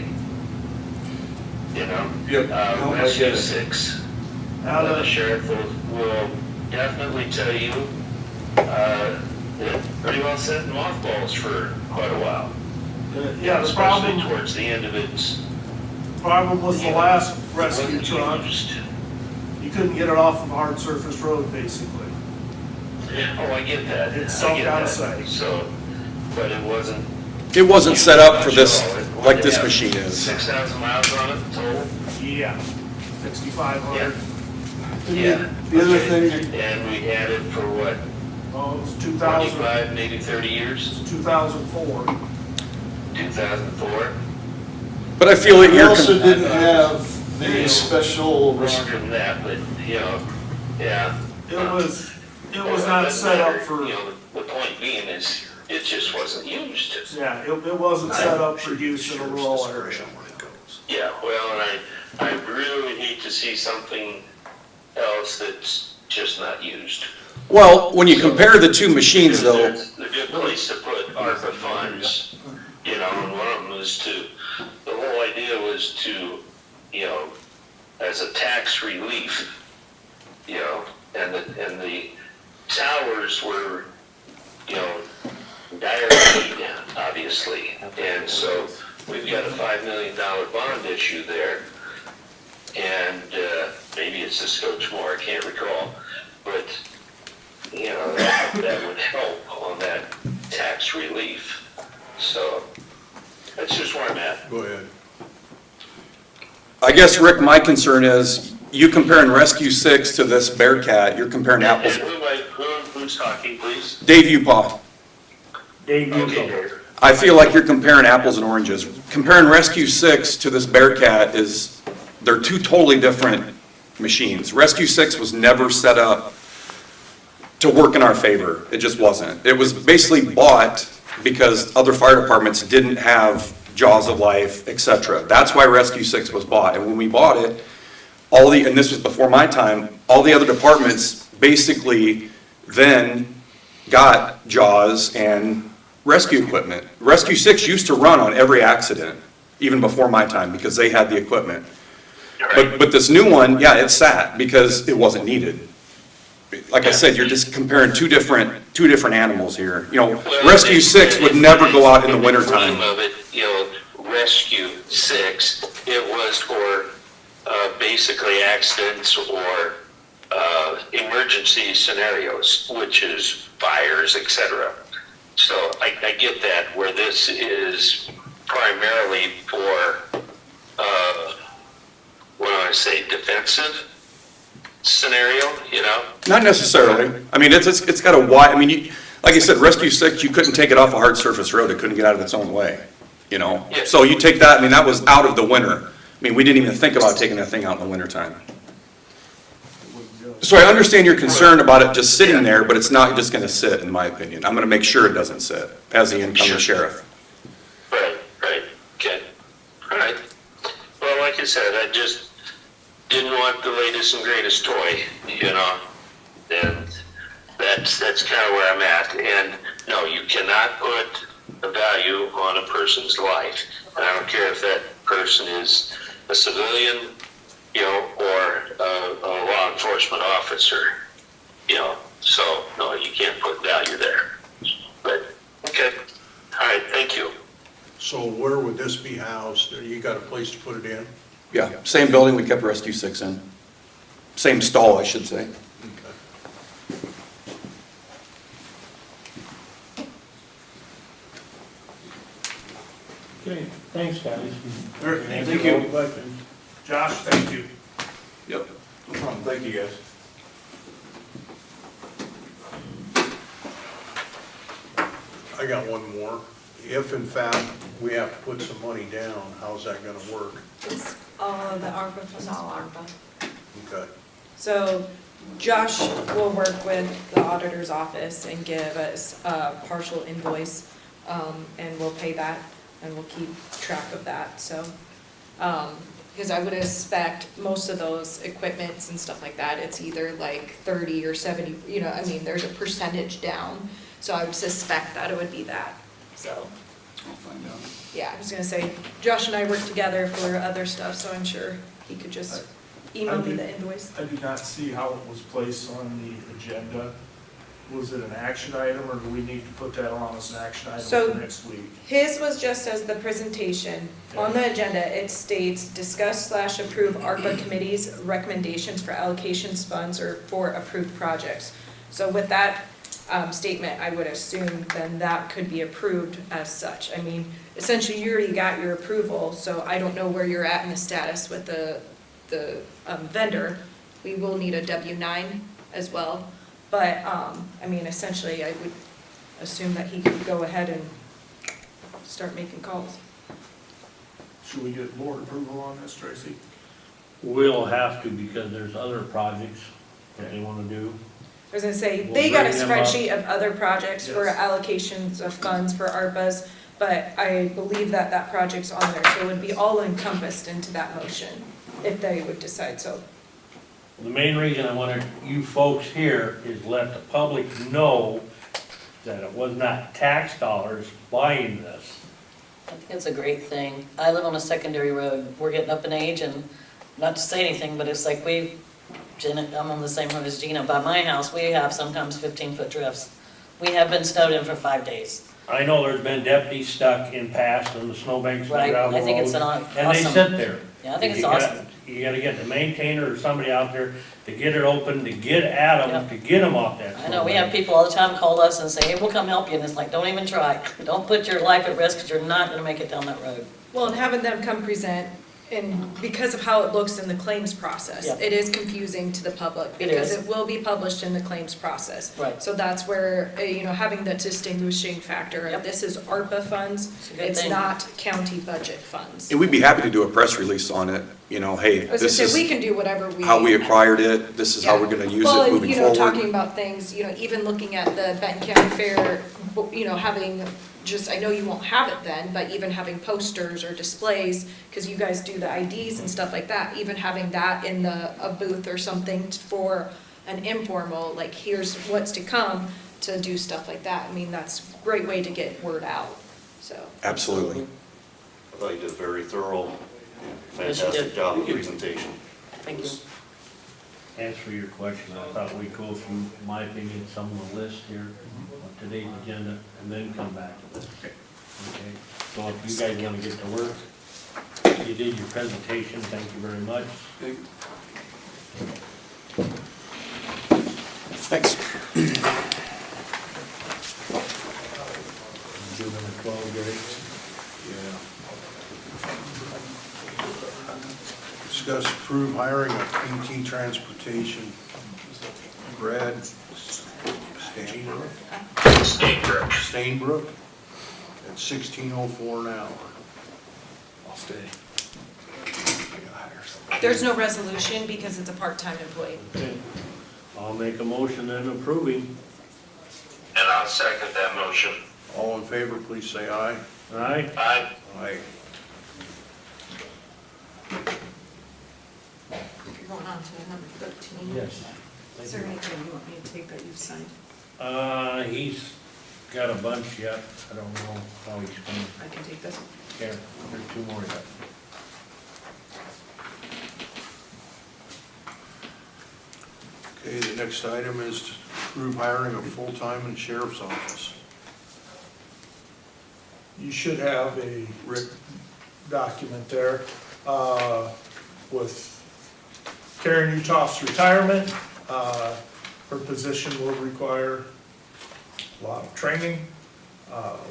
You know? Yep. No, I get Rescue it. 6. Out The of, sheriff will definitely tell you, it pretty well sat in mothballs for quite a while. yeah, the Especially problem, towards the end of its. problem with the last rescue wasn't truck, used. you couldn't get it off of a hard surface road, basically. Oh, I get that. It's I sunk get out of that. sight. So, but it wasn't. It wasn't set up for this, It like this had machine is. 6,000 miles on it total? Yeah, 6,500. Yeah. The other Okay. thing, And we had it for what, Oh, it was 2000, 25, maybe 30 years? 2004. 2004? But I feel that we you're, also didn't have the special, Longer than that, but, you know, yeah. It was not set up for, You know, the point being is, it just wasn't used. yeah, it wasn't set up for use in a rural area. Yeah, well, and I really hate to see something else that's just not used. well, when you compare the two machines though, It's a good place to put ARPA funds, you know, and one of them was to, the whole idea was to, you know, as a tax relief, you know, and the towers were, you know, dire need, obviously. And so we've got a $5 million bond issue there. And maybe it's a scotch more, I can't recall. But, you know, that would help on that tax relief. So that's just where I'm at. Go ahead. I guess, Rick, my concern is, you comparing Rescue 6 to this Bearcat, you're comparing And apples. who's talking, please? Dave Upaw, Dave, you Okay, go. Dave. I feel like you're comparing apples and oranges. Comparing Rescue 6 to this Bearcat is, they're two totally different machines. Rescue 6 was never set up to work in our favor. It just wasn't. It was basically bought because other fire departments didn't have jaws of life, et cetera. That's why Rescue 6 was bought. And when we bought it, and this was before my time, all the other departments basically then got jaws and rescue equipment. Rescue 6 used to run on every accident, even before my time, because they had the equipment. But this new one, yeah, it sat because it wasn't needed. Like I said, you're just comparing two different animals here. You know, Rescue 6 would never go out in the wintertime. The name of it, you know, Rescue 6, it was for basically accidents or emergency scenarios, which is fires, etc. So I get that, where this is primarily for, what do I say, defensive scenario, you know? Not necessarily. I mean, it's got a wide, I mean, like I said, Rescue 6, you couldn't take it off a hard surface road. It couldn't get out of its own way, you know? Yeah. So you take that, I mean, that was out of the winter. I mean, we didn't even think about taking that thing out in the wintertime. So I understand your concern about it just sitting there, but it's not just gonna sit, in my opinion. I'm gonna make sure it doesn't sit as the incoming sheriff. Right, okay. All right. Well, like I said, I just didn't want the latest and greatest toy, you know? And that's kind of where I'm at. And no, you cannot put a value on a person's life. And I don't care if that person is a civilian, you know, or a law enforcement officer, you know? So, no, you can't put value there. But, okay. All right, thank you. So where would this be housed? You got a place to put it in? Yeah, same building we kept Rescue 6 in. Same stall, I should say. Okay. Okay, thanks, guys. Thank you. All questions. Josh, thank you. yep, no problem. Thank you, guys. I got one more. If in fact we have to put some money down, how's that gonna work? It's all the ARPA funds. It's all ARPA. Okay. So Josh will work with the auditor's office and give us a partial invoice, and we'll pay that. and we'll keep track of that, so. Because I would expect most of those equipments and stuff like that, it's either like 30 or 70, you know, I mean, there's a percentage down. So I would suspect that it would be that, so. I'll find out. Yeah, I was gonna say, Josh and I work together for other stuff, so I'm sure he could just email me the invoice. I do not see how it was placed on the agenda. Was it an action item, or do we need to put that on as an action item So- for next week? His was just as the presentation. On the agenda, it states, discuss/approve ARPA committee's recommendations for allocations funds or for approved projects. So with that statement, I would assume then that could be approved as such. I mean, essentially, you already got your approval, so I don't know where you're at in the status with the vendor. We will need a W-9 as well. But, I mean, essentially, I would assume that he could go ahead and start making calls. Should we get board approval on this, Tracy? We'll have to because there's other projects that they wanna do. I was gonna say, We'll they got a bring them up. spreadsheet of other projects for Yes. allocations of funds for ARPA's, but I believe that that project's on there, so it would be all encompassed into that motion, if they would decide so. The main reason I wanted you folks here is let the public know that it was not tax dollars buying this. I think it's a great thing. I live on a secondary road. We're getting up in age, and not to say anything, but it's like I'm on the same road as Gina. By my house, we have sometimes 15-foot drifts. We have been snowed in for 5 days. I know there's been deputies stuck in past on the snowbanks and the Right, gravel I think it's roads, an and they awesome- sit there. Yeah, I think it's You got- awesome. You gotta get the maintainer or somebody out there to get it open, to get at them, to get them off that. I know, we have people all the time call us and say, hey, we'll come help you, and it's like, don't even try. Don't put your life at risk, because you're not gonna make it down that road. Well, and having them come present, and because of how it looks in the claims process, Yeah. it is confusing to the public, It because is. it will be published in the claims process. Right. So that's where, you know, having the distinguishing factor, Yep. of this is ARPA funds, It's a good it's thing. not county budget funds. And we'd be happy to do a press release on it, you know, hey, I was gonna this say, we is can do whatever we. how we acquired it, this is how we're gonna use Well, it and, moving you know, forward. talking about things, you know, even looking at the Benton County Fair, you know, having just, I know you won't have it then, but even having posters or displays, because you guys do the IDs and stuff like that, even having that in a booth or something for an informal, like, here's what's to come, to do stuff like that. I mean, that's a great way to get word out, so. Absolutely. I thought you did a very thorough, Yes, you fantastic did. job of presentation. Thank you. Answer your question, I thought we'd go through, my opinion, some of the list here on today's agenda, and then come back to this. Okay. So if you guys wanna get to work, you did your presentation, thank you very much. Thanks. Do number 12, Gary. Discuss approve hiring of PT Transportation. Brad Stainbrook? Stainbrook at $16.04 an hour. I'll stay. There's no resolution because it's a part-time employee. Okay. I'll make a motion then approving. And I'll second that motion. All in favor, please say aye. All right? Aye. Aye. You're going on to number 13. Yes. Is there anything you want me to take that you've signed? He's got a bunch yet, I don't know how he's going. I can take this. Here, there's 2 more yet. Okay, the next item is to approve hiring of full-time in sheriff's office. You should have a written document there with Karen Utoff's retirement. Her position will require a lot of training.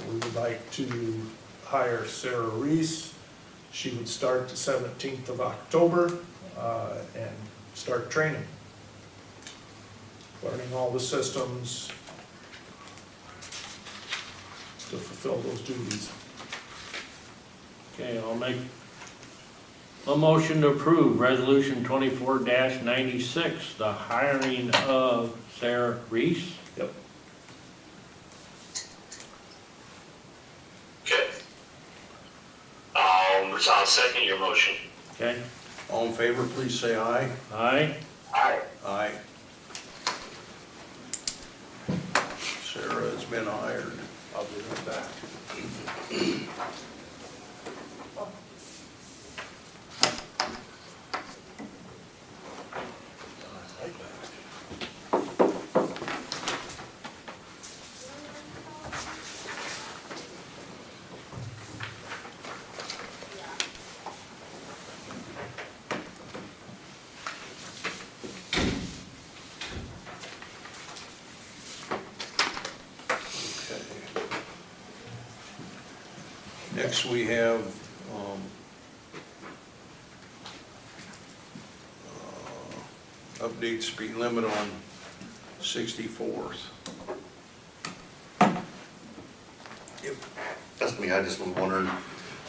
We would like to hire Sarah Reese. She would start the 17th of October and start training. Learning all the systems to fulfill those duties. Okay, I'll make a motion to approve Resolution 24-96, the hiring of Sarah Reese. Yep. Okay. I'll second your motion. Okay, All in favor, please say aye. aye? Aye. Aye. Sarah has been hired. I'll be right back. Okay. Next, we have, update speed limit on 64th. That's me, I just was wondering,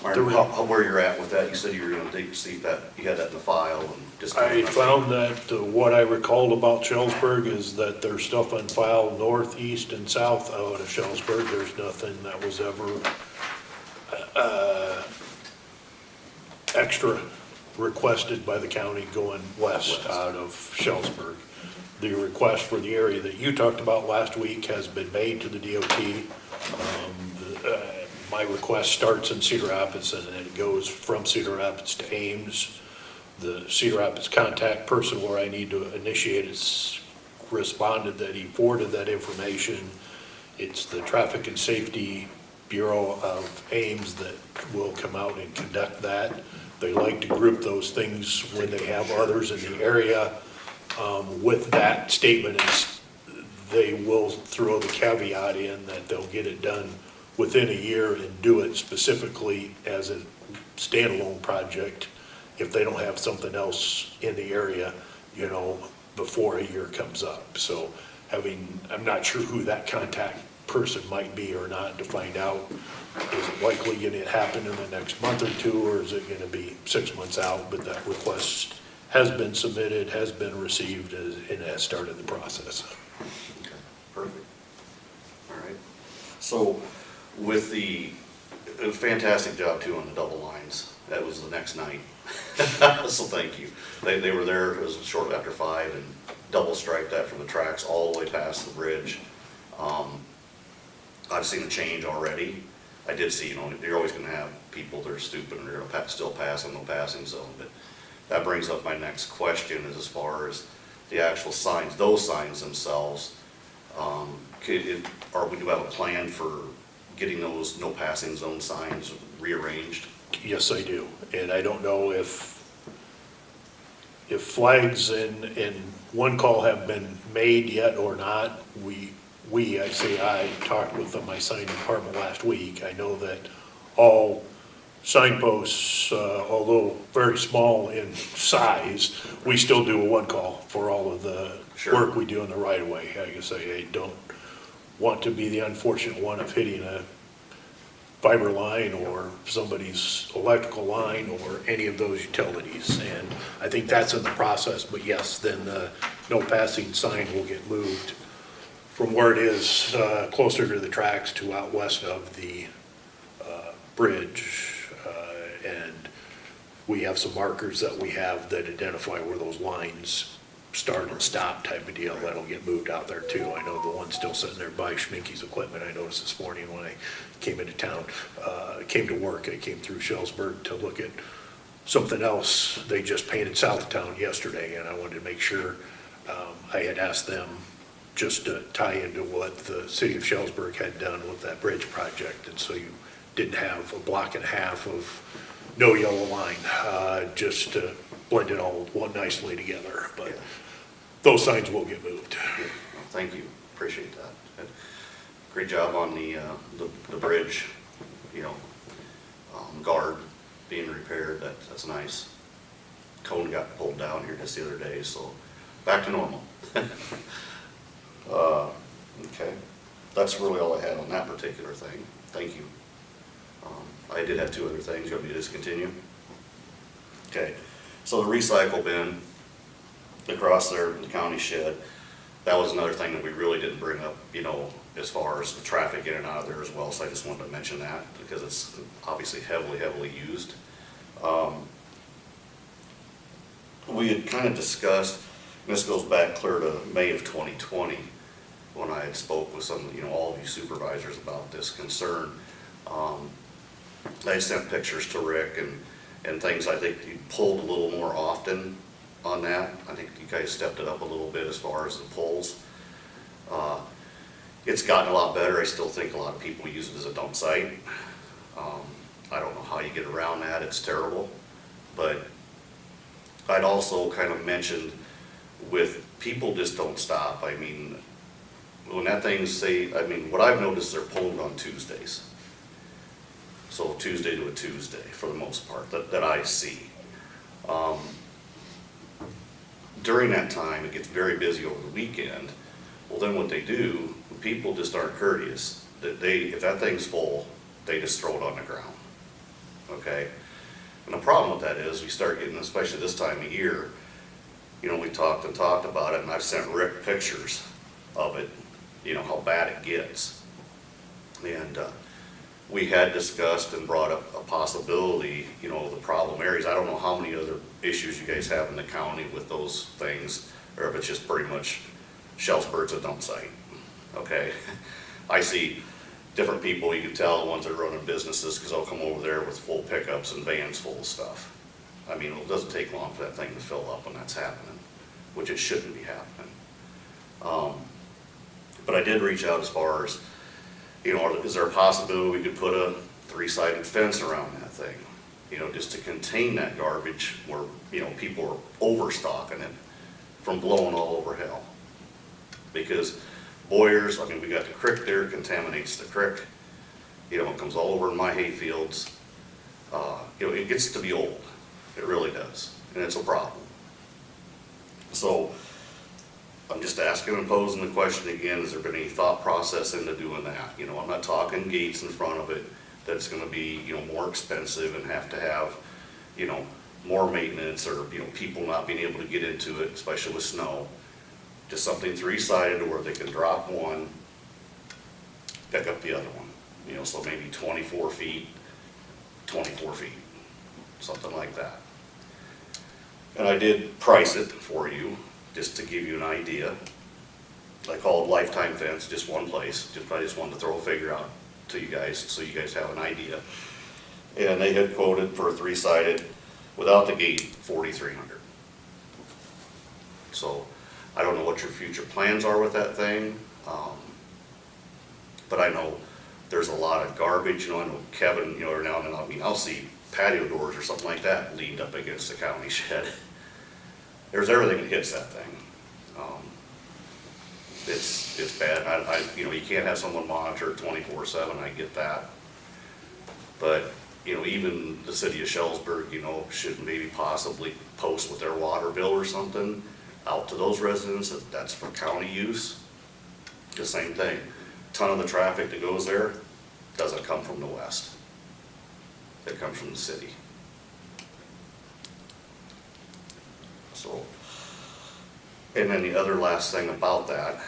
Martin, where you're at with that. You said you were gonna take, see if that, you had that in the file and just. I found that what I recalled about Schellsburg is that there's stuff on file north, east, and south out of Schellsburg. There's nothing that was ever extra requested by the county going west out of Schellsburg. The request for the area that you talked about last week has been made to the DOT. My request starts in Cedar Rapids and then it goes from Cedar Rapids to Ames. The Cedar Rapids contact person where I need to initiate has responded that he forwarded that information. It's the Traffic and Safety Bureau of Ames that will come out and conduct that. They like to group those things when they have others in the area. With that statement, they will throw the caveat in that they'll get it done within a year and do it specifically as a standalone project if they don't have something else in the area, you know, before a year comes up. So I'm not sure who that contact person might be or not to find out. Is it likely going to happen in the next month or two, or is it going to be 6 months out? But that request has been submitted, has been received, and has started the process. Okay, perfect. All right. So with a fantastic job too on the double lines. That was the next night. So thank you. They were there, it was shortly after 5 and double striped that from the tracks all the way past the bridge. I've seen a change already. I did see, you know, you're always gonna have people that are stupid and they're gonna still pass on no passing zone, but that brings up my next question is as far as the actual signs, those signs themselves, or we do have a plan for getting those no passing zone signs rearranged? Yes, I do. And I don't know if flags and one call have been made yet or not. I talked with my sign department last week. I know that all signposts, although very small in size, we still do a one call for all of the work we do in the right of way. I guess I don't want to be the unfortunate one of hitting a fiber line or somebody's electrical line or any of those utilities. And I think that's in the process, but yes, then the no passing sign will get moved from where it is closer to the tracks to out west of the bridge. And we have some markers that we have that identify where those lines start and stop type of deal. That'll get moved out there too. I know the one still sitting there by Schminke's equipment. I noticed this morning when I came into town, came to work, I came through Schellsburg to look at something else. They just painted south of town yesterday and I wanted to make sure, I had asked them just to tie into what the city of Schellsburg had done with that bridge project. And so you didn't have a block and a half of no yellow line, just to blend it all nicely together. But those signs will get moved. Well, thank you, appreciate that. Great job on the bridge, you know, guard being repaired, that's nice. Cone got pulled down here just the other day, so back to normal. Okay, that's really all I had on that particular thing, thank you. I did have two other things, you want me to just continue? Okay, so the recycle bin across there in the county shed, that was another thing that we really didn't bring up, you know, as far as the traffic in and out of there as well, so I just wanted to mention that because it's obviously heavily used. We had kind of discussed, and this goes back clear to May of 2020, when I had spoke with some, all of you supervisors about this concern. I sent pictures to Rick and things. I think you pulled a little more often on that. I think you guys stepped it up a little bit as far as the pulls. It's gotten a lot better. I still think a lot of people use it as a dump site. I don't know how you get around that. It's terrible. But I'd also kind of mentioned with people just don't stop. I mean, when that thing what I've noticed, they're pulled on Tuesdays. So Tuesday to a Tuesday for the most part that I see. During that time, it gets very busy over the weekend. Well, then what they do, people just aren't courteous. If that thing's full, they just throw it on the ground. Okay? And the problem with that is we start getting, especially this time of year, we talked about it, and I've sent Rick pictures of it, how bad it gets. And we had discussed and brought up a possibility, the problem areas. I don't know how many other issues you guys have in the county with those things, or if it's just pretty much Shellsburg's a dump site, okay? I see different people, you can tell the ones that are running businesses, because they'll come over there with full pickups and vans full of stuff. I mean, it doesn't take long for that thing to fill up when that's happening, which it shouldn't be happening. But I did reach out as far as, is there a possibility we could put a 3-sided fence around that thing? Just to contain that garbage where, people are overstocking it from blowing all over hell. Because Boyers, we got the creek there, contaminates the creek. It comes all over in my hay fields. It gets to be old. It really does. And it's a problem. So I'm just asking and posing the question again, has there been any thought process into doing that? I'm not talking gates in front of it that's gonna be, more expensive and have to have, more maintenance or, people not being able to get into it, especially with snow. Just something 3-sided where they can drop one, pick up the other one. So maybe 24 feet, something like that. And I did price it for you, just to give you an idea. I called lifetime fence, just one place. I just wanted to throw a figure out to you guys, so you guys have an idea. And they had quoted for a 3-sided, without the gate, $4,300. So I don't know what your future plans are with that thing, but I know there's a lot of garbage. I know Kevin, every now and then, I'll see patio doors or something like that leaned up against the county shed. There's everything that hits that thing. It's bad. You can't have someone monitor 24/7. I get that, but even the city of Shellsburg, should maybe possibly post with their water bill or something out to those residents that's for county use. The same thing. Ton of the traffic that goes there doesn't come from the west. It comes from the city. So, and then the other last thing about that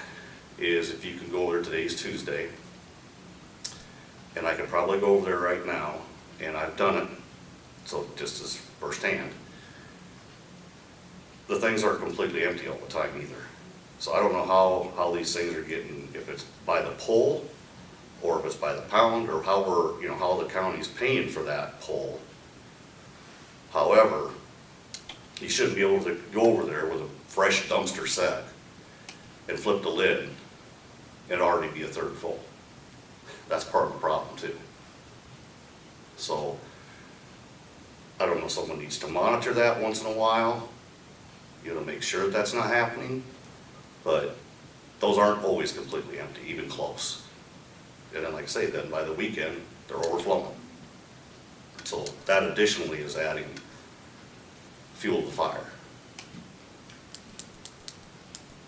is if you can go over there, today's Tuesday, and I could probably go over there right now, and I've done it, so just as firsthand. The things aren't completely empty all the time either. So I don't know how these things are getting, if it's by the pull, or if it's by the pound, or how how the county's paying for that pull. However, you shouldn't be able to go over there with a fresh dumpster set and flip the lid and already be a third full. That's part of the problem too. So I don't know, someone needs to monitor that once in a while, make sure that's not happening, but those aren't always completely empty, even close. And then, like I say, then by the weekend, they're overflowing. So that additionally is adding fuel to the fire.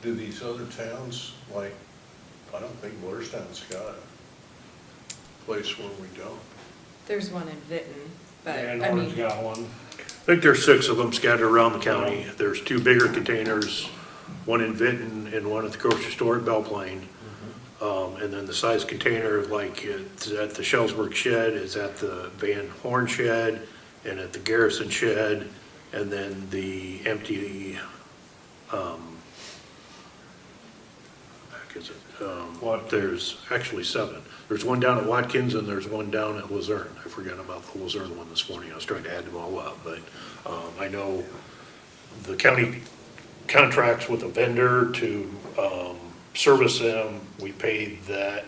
Do these other towns, I don't think Blairstown's got a place where we don't. There's one in Vinton, but And I Orange mean, got one. I think there's 6 of them scattered around the county. There's 2 bigger containers, one in Vinton and one at the grocery store at Belle Plaine. And then the size container, like it's at the Shellsburg shed, is at the Van Horn shed, and at the Garrison shed, and then the empty, back is it? There's actually 7. There's one down at Watkins and there's one down at Luzerne. I forgot about the Luzerne one this morning. I was trying to add them all up, but I know the county contracts with a vendor to service them. We pay that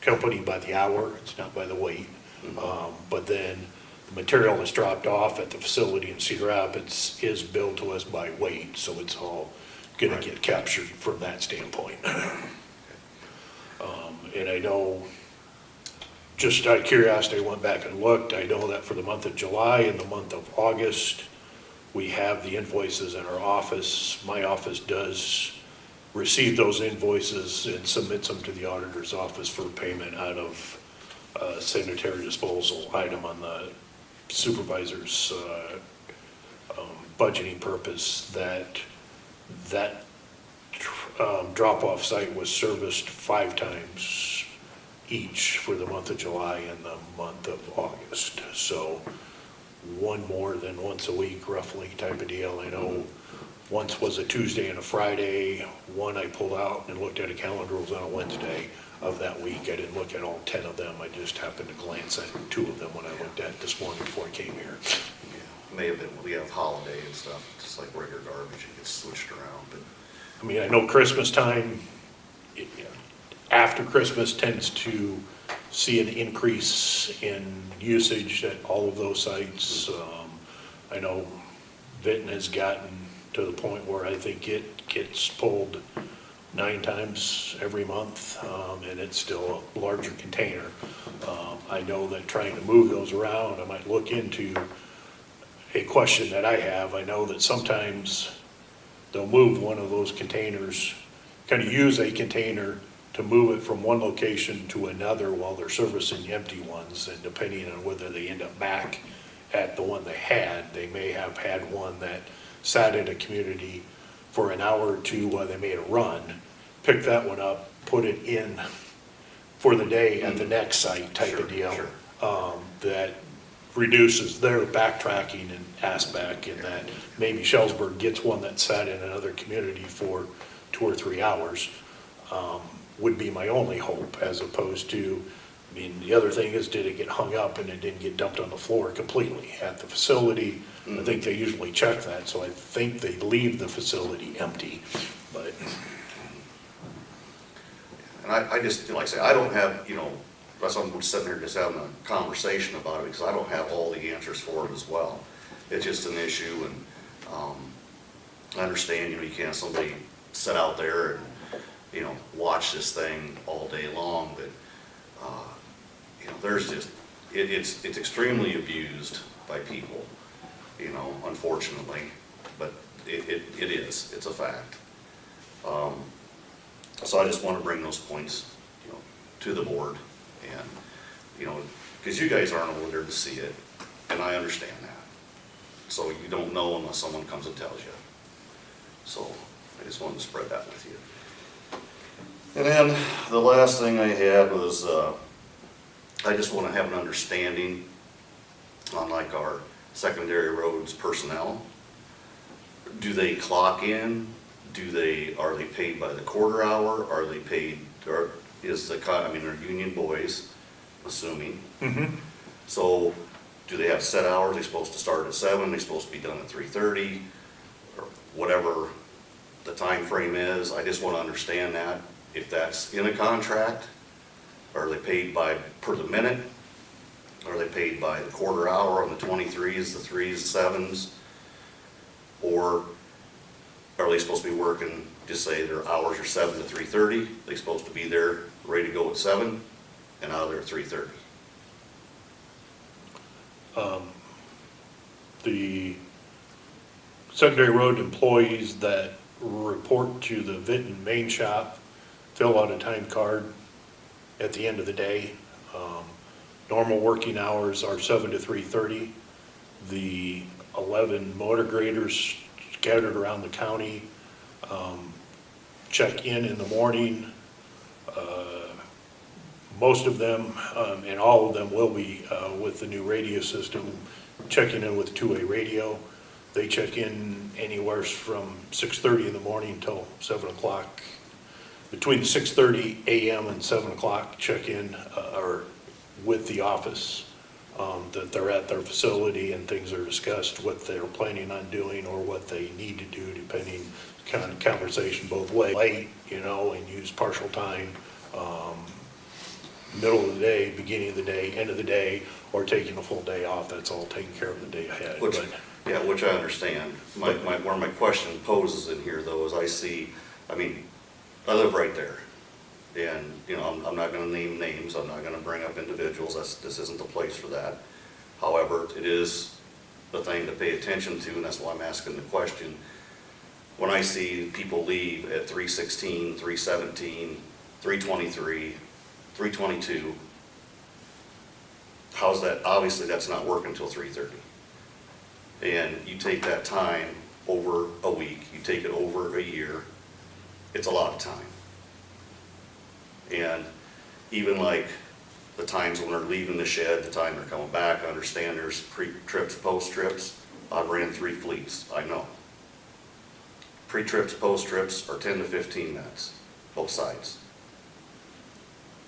company by the hour. It's not by the weight. But then the material that's dropped off at the facility in Cedar Rapids is billed to us by weight, so it's all gonna get captured from that standpoint. And I know, just out of curiosity, I went back and looked, I know that for the month of July and the month of August, we have the invoices in our office. My office does receive those invoices and submits them to the auditor's office for payment out of sanitary disposal item on the supervisor's budgeting purpose. That drop-off site was serviced 5 times each for the month of July and the month of August. So one more than once a week roughly type of deal. I know once was a Tuesday and a Friday. One I pulled out and looked at a calendar, was on a Wednesday of that week. I didn't look at all 10 of them. I just happened to glance at 2 of them when I looked at this morning before I came here. Yeah, may have been, we have holiday and stuff, just like regular garbage, it gets switched around, but. I mean, I know Christmas time, after Christmas tends to see an increase in usage at all of those sites. I know Vinton has gotten to the point where I think it gets pulled 9 times every month, and it's still a larger container. I know that trying to move those around, I might look into a question that I have. I know that sometimes they'll move one of those containers, kind of use a container to move it from one location to another while they're servicing empty ones, and depending on whether they end up back at the one they had, they may have had one that sat in a community for an hour or 2 while they made a run, pick that one up, put it in for the day at the next site type of deal. That reduces their backtracking and aspect, in that maybe Shellsburg gets one that sat in another community for 2 or 3 hours, would be my only hope, as opposed to, I mean, the other thing is, did it get hung up and it didn't get dumped on the floor completely at the facility? I think they usually check that, so I think they leave the facility empty, but. And I just, like I say, I don't have, that's why I'm sitting here just having a conversation about it, because I don't have all the answers for it as well. It's just an issue, and I understand, you can't have somebody sit out there and, watch this thing all day long, but, there's just, it's extremely abused by people, unfortunately, but it is, it's a fact. So I just want to bring those points, to the board, and, because you guys aren't over there to see it, and I understand that. So you don't know unless someone comes and tells you. So I just wanted to spread that with you. And then the last thing I had was, I just want to have an understanding on like our secondary roads personnel. Do they clock in? Are they paid by the quarter hour? Are they paid, or is they're union boys, assuming. So do they have set hours? They're supposed to start at 7, they're supposed to be done at 3:30, or whatever the time frame is. I just want to understand that, if that's in a contract. Are they paid per the minute? Are they paid by the quarter hour on the 23s, the 3s, the 7s? Or are they supposed to be working, just say their hours are 7 to 3:30, they're supposed to be there, ready to go at 7, and out of there at 3:30? The secondary road employees that report to the Vinton main shop fill out a time card at the end of the day. Normal working hours are 7 to 3:30. The 11 motor graders scattered around the county check in the morning. Most of them, and all of them will be with the new radio system, checking in with a two-way radio. They check in anywhere from 6:30 in the morning till 7 o'clock. Between 6:30 a.m. and 7 o'clock, check in or with the office, that they're at their facility and things are discussed, what they're planning on doing or what they need to do, depending, kind of conversation both ways. Late, and use partial time, middle of the day, beginning of the day, end of the day, or taking a full day off. That's all taken care of the day ahead. Which, But yeah, which I understand. Where my question poses in here though is I live right there. And, I'm not gonna name names, I'm not gonna bring up individuals, this isn't the place for that. However, it is the thing to pay attention to, and that's why I'm asking the question. When I see people leave at 3:16, 3:17, 3:23, 3:22, how's that? Obviously, that's not working until 3:30. And you take that time over a week, you take it over a year, it's a lot of time. And even like the times when they're leaving the shed, the time they're coming back, I understand there's pre-trips, post-trips. I've ran 3 fleets, I know. Pre-trips, post-trips are 10 to 15 minutes, both sides.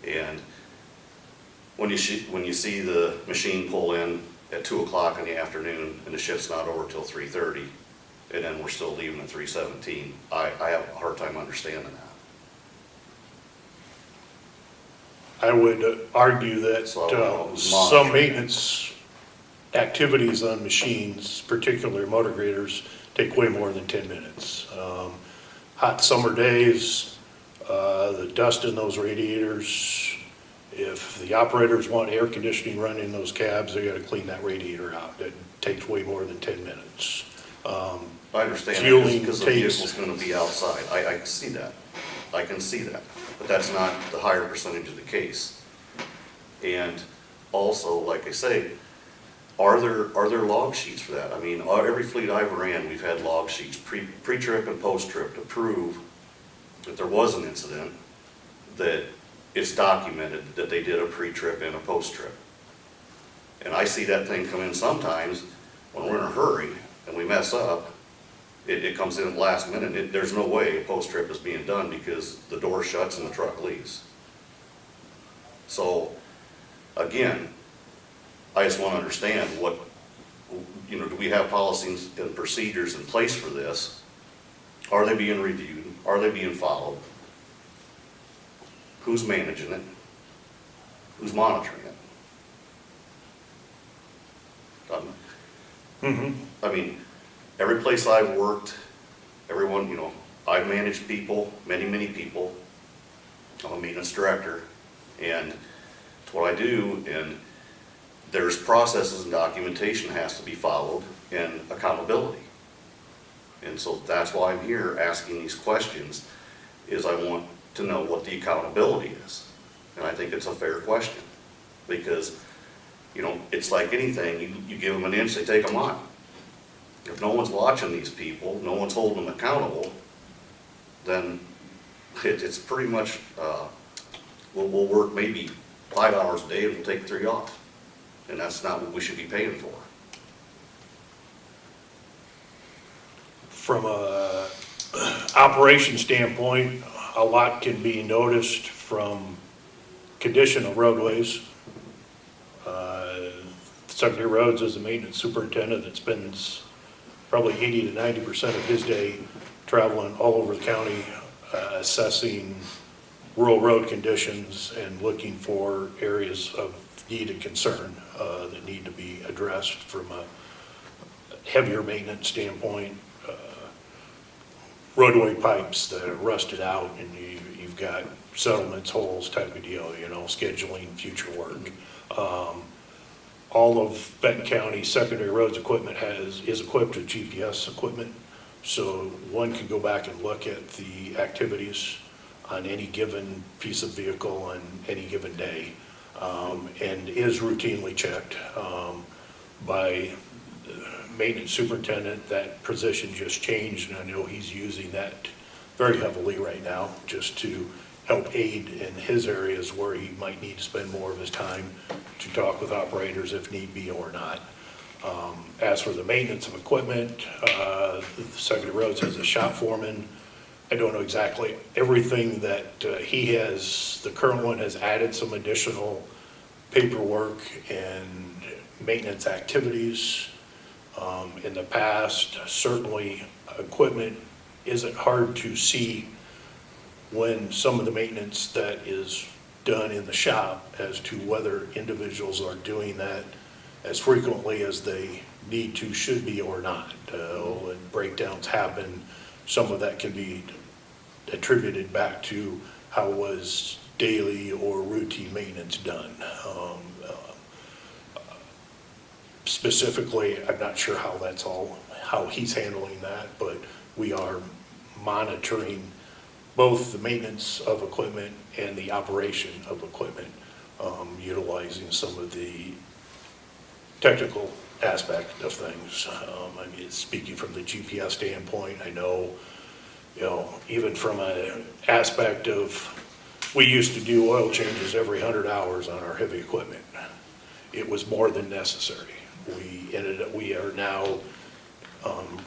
And when you see the machine pull in at 2 o'clock in the afternoon and the shift's not over till 3:30, and then we're still leaving at 3:17, I have a hard time understanding that. I would argue that So I don't know who's some monitoring. maintenance activities on machines, particularly motor graders, take way more than 10 minutes. Hot summer days, the dust in those radiators, if the operators want air conditioning running in those cabs, they gotta clean that radiator out. That takes way more than 10 minutes. I understand that Fueling because the takes- vehicle's gonna be outside. I can see that. I can see that. But that's not the higher percentage of the case. And also, like I say, are there log sheets for that? I mean, every fleet I've ran, we've had log sheets, pre-trip and post-trip to prove if there was an incident, that it's documented that they did a pre-trip and a post-trip. And I see that thing come in sometimes when we're in a hurry and we mess up, it comes in at the last minute. There's no way a post-trip is being done because the door shuts and the truck leaves. So, again, I just want to understand do we have policies and procedures in place for this? Are they being reviewed? Are they being followed? Who's managing it? Who's monitoring it? I mean, every place I've worked, everyone, I've managed people, many people. I'm a maintenance director, and it's what I do, and there's processes and documentation has to be followed and accountability. And so that's why I'm here asking these questions, is I want to know what the accountability is. And I think it's a fair question, because, it's like anything, you give them an inch, they take a mile. If no one's watching these people, no one's holding them accountable, then it's pretty much, we'll work maybe 5 hours a day and we'll take 3 off. And that's not what we should be paying for. From a operation standpoint, a lot can be noticed from condition of roadways. Secondary Roads is a maintenance superintendent that spends probably 80 to 90% of his day traveling all over the county, assessing rural road conditions and looking for areas of need and concern that need to be addressed from a heavier maintenance standpoint. Roadway pipes that are rusted out and you've got settlements, holes type of deal, scheduling future work. All of Benton County secondary roads equipment is equipped with GPS equipment. So one can go back and look at the activities on any given piece of vehicle on any given day, and is routinely checked by maintenance superintendent. That position just changed, and I know he's using that very heavily right now just to help aid in his areas where he might need to spend more of his time to talk with operators if need be or not. As for the maintenance of equipment, Secretary Rhodes has a shop foreman. I don't know exactly everything that he has, the current one has added some additional paperwork and maintenance activities. In the past, certainly, equipment isn't hard to see when some of the maintenance that is done in the shop as to whether individuals are doing that as frequently as they need to, should be, or not. When breakdowns happen, some of that can be attributed back to how was daily or routine maintenance done. Specifically, I'm not sure how he's handling that, but we are monitoring both the maintenance of equipment and the operation of equipment, utilizing some of the technical aspect of things. I mean, speaking from the GPS standpoint, I know, even from an aspect of, we used to do oil changes every 100 hours on our heavy equipment. It was more than necessary. We are now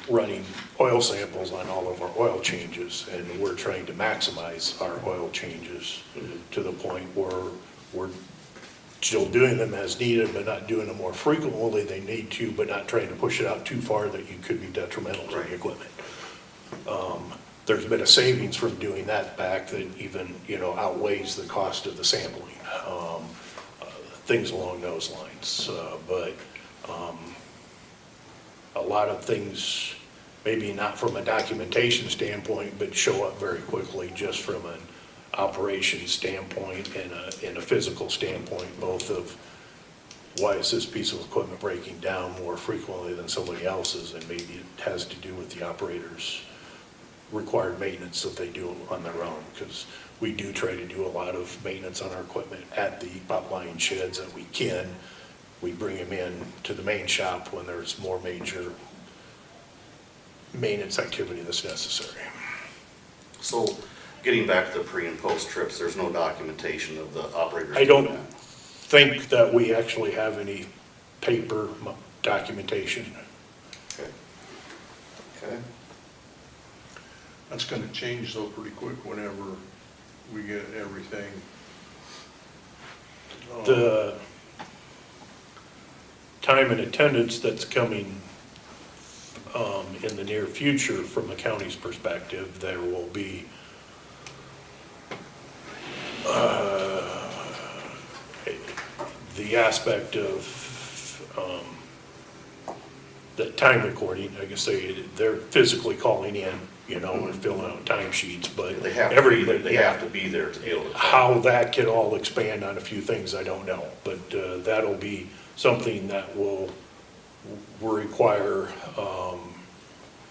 running oil samples on all of our oil changes, and we're trying to maximize our oil changes to the point where we're still doing them as needed, but not doing them more frequently they need to, but not trying to push it out too far that you could be detrimental to the equipment. There's been a savings from doing that back that even, outweighs the cost of the sampling, things along those lines. But a lot of things, maybe not from a documentation standpoint, but show up very quickly just from an operations standpoint and a physical standpoint, both of why is this piece of equipment breaking down more frequently than somebody else's, and maybe it has to do with the operator's required maintenance that they do on their own, because we do try to do a lot of maintenance on our equipment at the pipeline sheds that we can. We bring them in to the main shop when there's more major maintenance activity that's necessary. So, getting back to the pre and post trips, there's no documentation of the operators I doing don't that? think that we actually have any paper documentation. Okay. Okay. That's gonna change though pretty quick whenever we get everything. The time and attendance that's coming in the near future from the county's perspective, there will be the aspect of the time recording. I guess they're physically calling in, and filling out timesheets, but They have to be there to be able to. how that can all expand on a few things, I don't know, but that'll be something that will require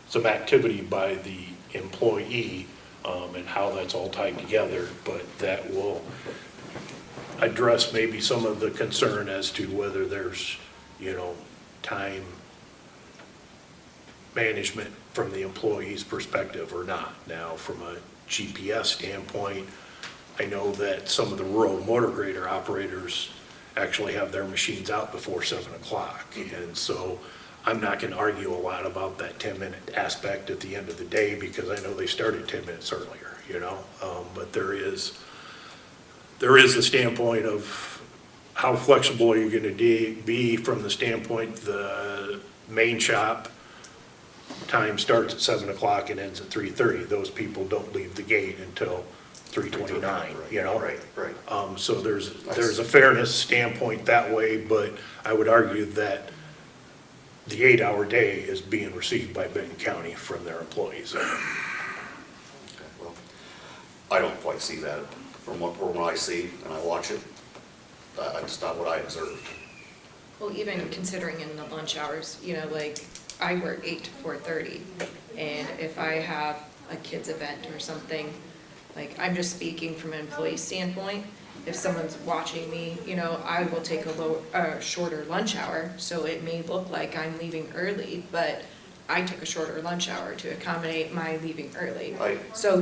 some activity by the employee, and how that's all tied together, but that will address maybe some of the concern as to whether there's, time management from the employee's perspective or not. Now, from a GPS standpoint, I know that some of the rural motor grader operators actually have their machines out before 7 o'clock. And so I'm not gonna argue a lot about that 10-minute aspect at the end of the day, because I know they started 10 minutes earlier, but there is the standpoint of how flexible you're gonna be from the standpoint, the main shop time starts at 7 o'clock and ends at 3:30. Those people don't leave the gate until 3:29, Right. So there's a fairness standpoint that way, but I would argue that the 8-hour day is being received by Benton County from their employees. Okay, well, I don't quite see that from what I see, and I watch it. That's not what I observed. Well, even considering in the lunch hours, like I work 8 to 4:30, and if I have a kid's event or something, like I'm just speaking from an employee standpoint, if someone's watching me, I will take a shorter lunch hour, so it may look like I'm leaving early, but I took a shorter lunch hour to accommodate my leaving early. So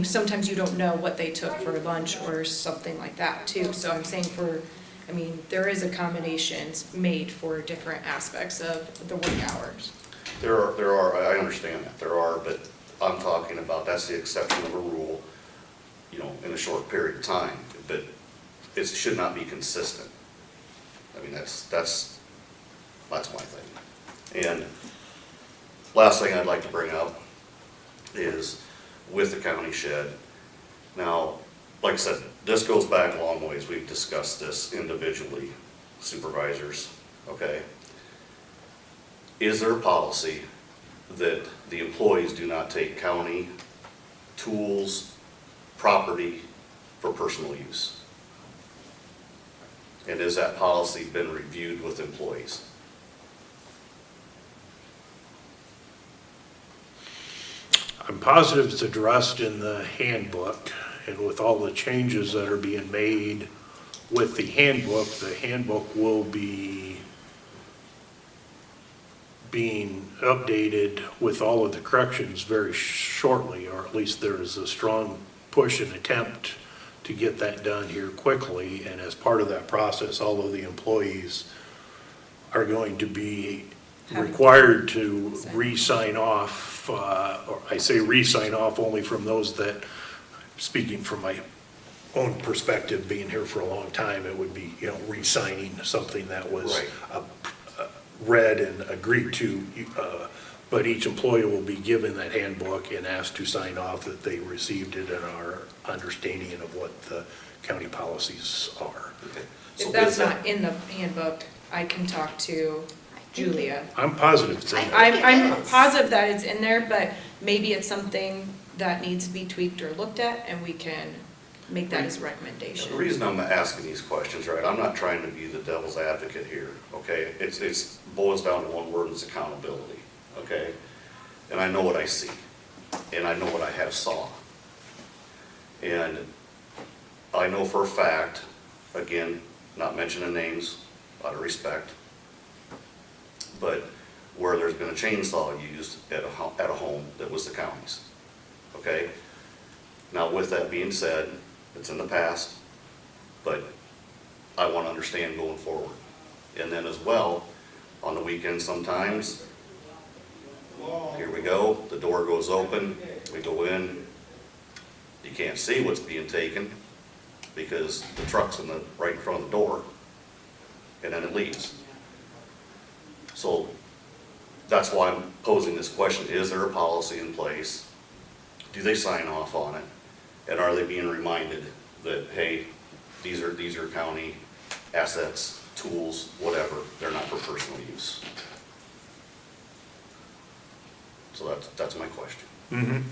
sometimes you don't know what they took for lunch or something like that too. So I'm saying for I mean, there is accommodations made for different aspects of the work hours. There are, I understand that, there are, but I'm talking about, that's the exception of a rule, you know, in a short period of time, but it should not be consistent. I mean, that's my thing. And last thing I'd like to bring up is with the county shed. Now, like I said, this goes back a long ways, we've discussed this individually, supervisors, okay? Is there a policy that the employees do not take county tools, property for personal use? And has that policy been reviewed with employees? I'm positive it's addressed in the handbook, and with all the changes that are being made with the handbook will be being updated with all of the corrections very shortly, or at least there is a strong push and attempt to get that done here quickly. And as part of that process, all of the employees are going to be required to re-sign off, or I say re-sign off only from those that, speaking from my own perspective, being here for a long time, it would be, you know, re-signing something that was Right. read and agreed to, but each employee will be given that handbook and asked to sign off that they received it and are understanding of what the county policies are. Okay. If So that's is that- not in the handbook, I can talk to Julia. I'm positive it's in there. I'm positive that it's in there, but maybe it's something that needs to be tweaked or looked at, and we can make that as a recommendation. The reason I'm asking these questions, right, I'm not trying to be the devil's advocate here, okay? It's boils down to one word, it's accountability, okay? And I know what I see, and I know what I have saw. And I know for a fact, again, not mentioning names, out of respect, but where there's been a chainsaw used at a home that was the county's, okay? Now, with that being said, it's in the past, but I want to understand going forward. And then as well, on the weekends sometimes, here we go, the door goes open, we go in, you can't see what's being taken because the truck's right in front of the door, and then it leaves. So that's why I'm posing this question, is there a policy in place? Do they sign off on it? And are they being reminded that, hey, these are county assets, tools, whatever, they're not for personal use? So that's my question. Mhm.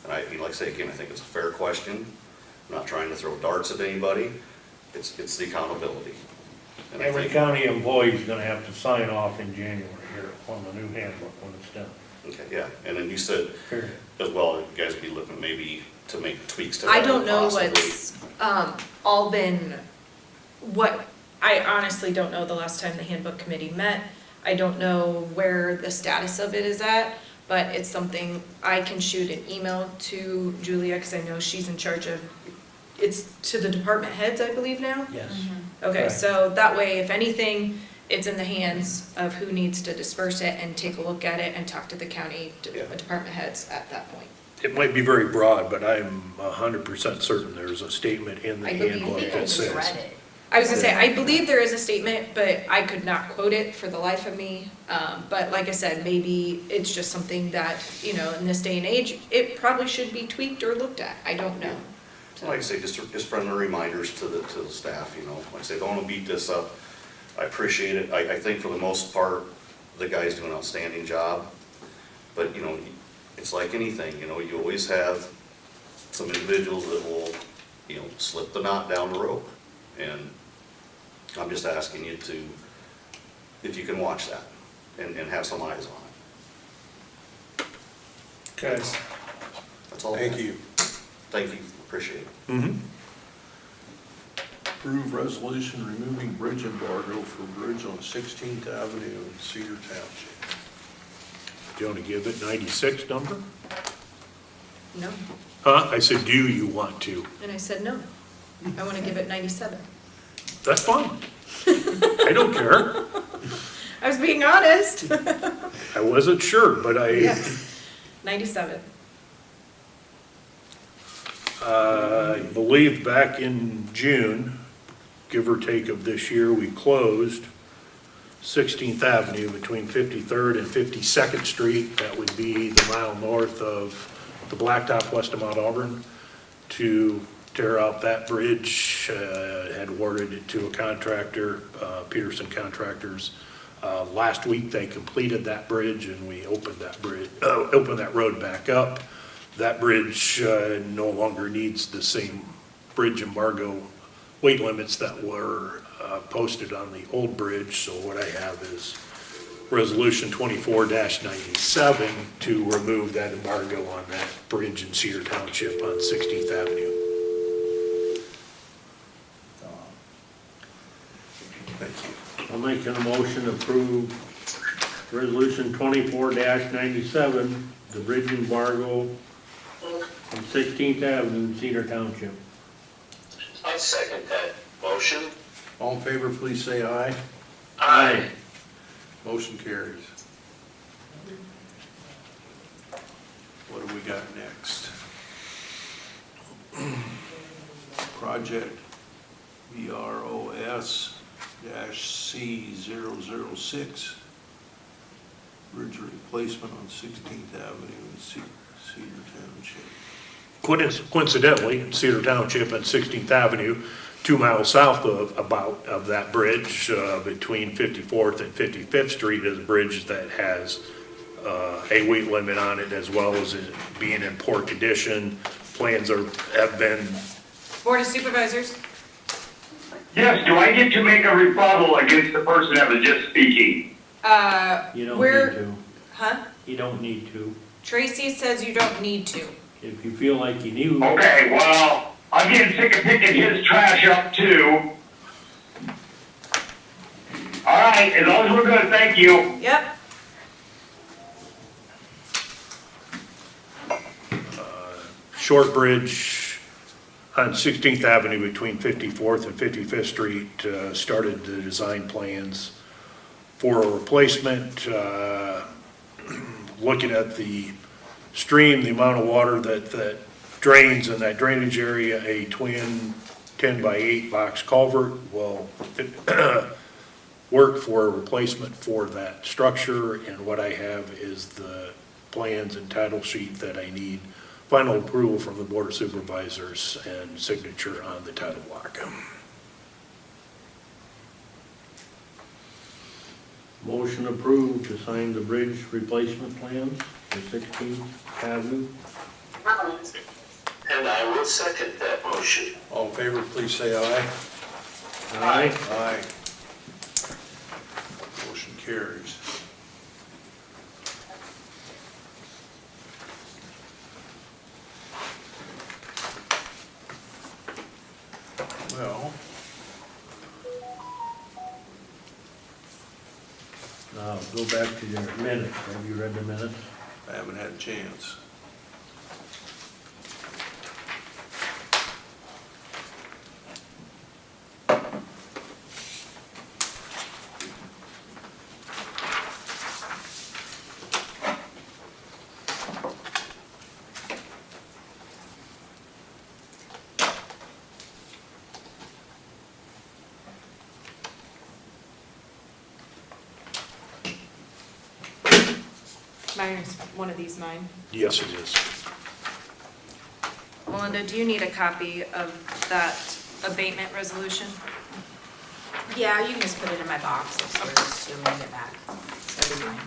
And like I say again, I think it's a fair question. I'm not trying to throw darts at anybody. It's the accountability. And I Every think, county employee is gonna have to sign off in January here on the new handbook when it's done, okay, yeah, and then you said period. as well, you guys would be looking maybe to make tweaks to that. I don't know possibly. what's, all been, I honestly don't know the last time the handbook committee met. I don't know where the status of it is at, but it's something I can shoot an email to Julia, cause I know she's in charge of, it's to the department heads, I believe now? Yes. Okay, Right. so that way, if anything, it's in the hands of who needs to disperse it and take a look at it and talk to the county Yeah. department heads at that point. It might be very broad, but I'm 100% certain there's a statement in the I believe handbook it that is. says. Read it. I was gonna say, I believe there is a statement, but I could not quote it for the life of me. But like I said, maybe it's just something that, you know, in this day and age, it probably should be tweaked or looked at. I don't know. So- Like I say, just friendly reminders to the staff, you know, like I say, don't want to beat this up. I appreciate it. I think for the most part, the guys do an outstanding job. But, you know, it's like anything, you know, you always have some individuals that will, you know, slip the knot down the rope. And I'm just asking you to, if you can watch that and have some eyes on it. Okay. That's all. I Thank have. you. Thank you, appreciate it. Mhm. Approve resolution removing bridge embargo for bridge on 16th Avenue in Cedar Township. Do you want to give it 96 number? No, Huh? I said, do you want to? and I said no. I wanna give it 97. That's fine. I don't care. I was being honest. I wasn't sure, but Yeah. 97. I believe back in June, give or take of this year, we closed 16th Avenue between 53rd and 52nd Street. That would be the mile north of the blacktop west of Mount Auburn, to tear out that bridge. Had awarded it to a contractor, Peterson Contractors. Last week, they completed that bridge and we opened that road back up. That bridge no longer needs the same bridge embargo weight limits that were posted on the old bridge. So what I have is Resolution 24-97 to remove that embargo on that bridge in Cedar Township on 16th Avenue. Thank you. I'll make a motion to approve resolution 24-97, the bridge embargo on 16th Avenue in Cedar Township. I'll second that motion. All in favor, please say aye. Aye. Motion carries. What do we got next? Project VROS-C006, bridge replacement on 16th Avenue in Cedar Township. Coincidentally, Cedar Township and 16th Avenue, 2 miles south of that bridge, between 54th and 55th Street, is a bridge that has a weight limit on it, as well as it being in poor condition. Plans have been, Board of Supervisors. Yes, do I get to make a rebuttal against the person that was just speaking? You don't need We're, to. huh? You don't need to. Tracy says you don't need to. If you feel like you do. Okay, well, I'm getting sick of picking his trash up too. All right, as long as we're good, thank you. Yep. short bridge on 16th Avenue between 54th and 55th Street, started the design plans for a replacement. Looking at the stream, the amount of water that drains in that drainage area, a twin 10x8 box culvert will work for a replacement for that structure. And what I have is the plans and title sheet that I need final approval from the Board of Supervisors and signature on the title block. Motion approved to sign the bridge replacement plans for 16th Avenue. And I will second that motion. All in favor, please say aye. Aye. Aye. Motion carries. Well, Now, go back to your minutes. Have you read the minutes? I haven't had a chance. Mine's one of these mine. Yes, it is. Melinda, do you need a copy of that abatement resolution? Yeah, you can just put it in my box upstairs too when you get back. That'd be fine.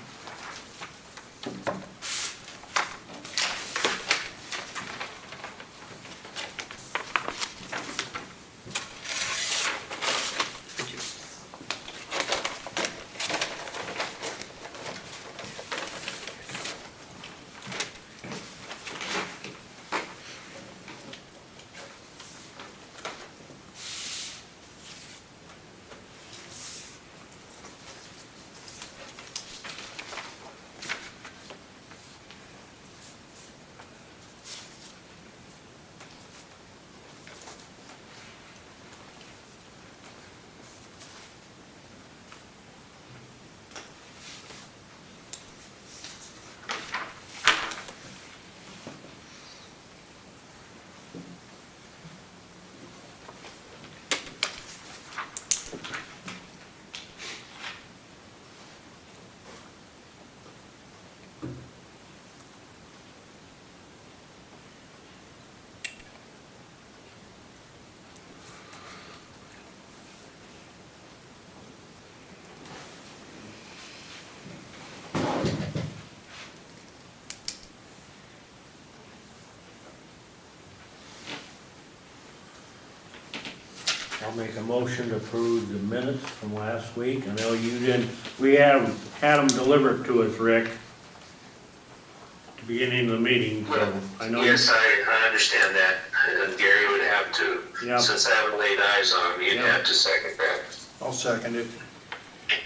I'll make a motion to approve the minutes from last week. I know you didn't, we have had them delivered to us, Rick, at the beginning of the meeting, so I know. Yes, I understand that, and Gary would have to, Yep. since I haven't laid eyes on him, he'd Yep. have to second that. I'll second it.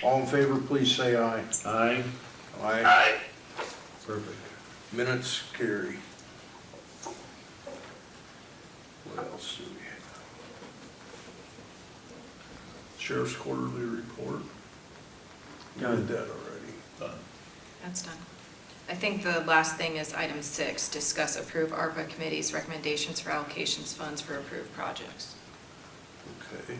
All in favor, please say aye. Aye, Aye. Aye. perfect. Minutes carry. What else do we have? Sheriff's quarterly report. We did that already. Done. That's done. I think the last thing is item 6, discuss approve ARPA committee's recommendations for allocations funds for approved projects. Okay.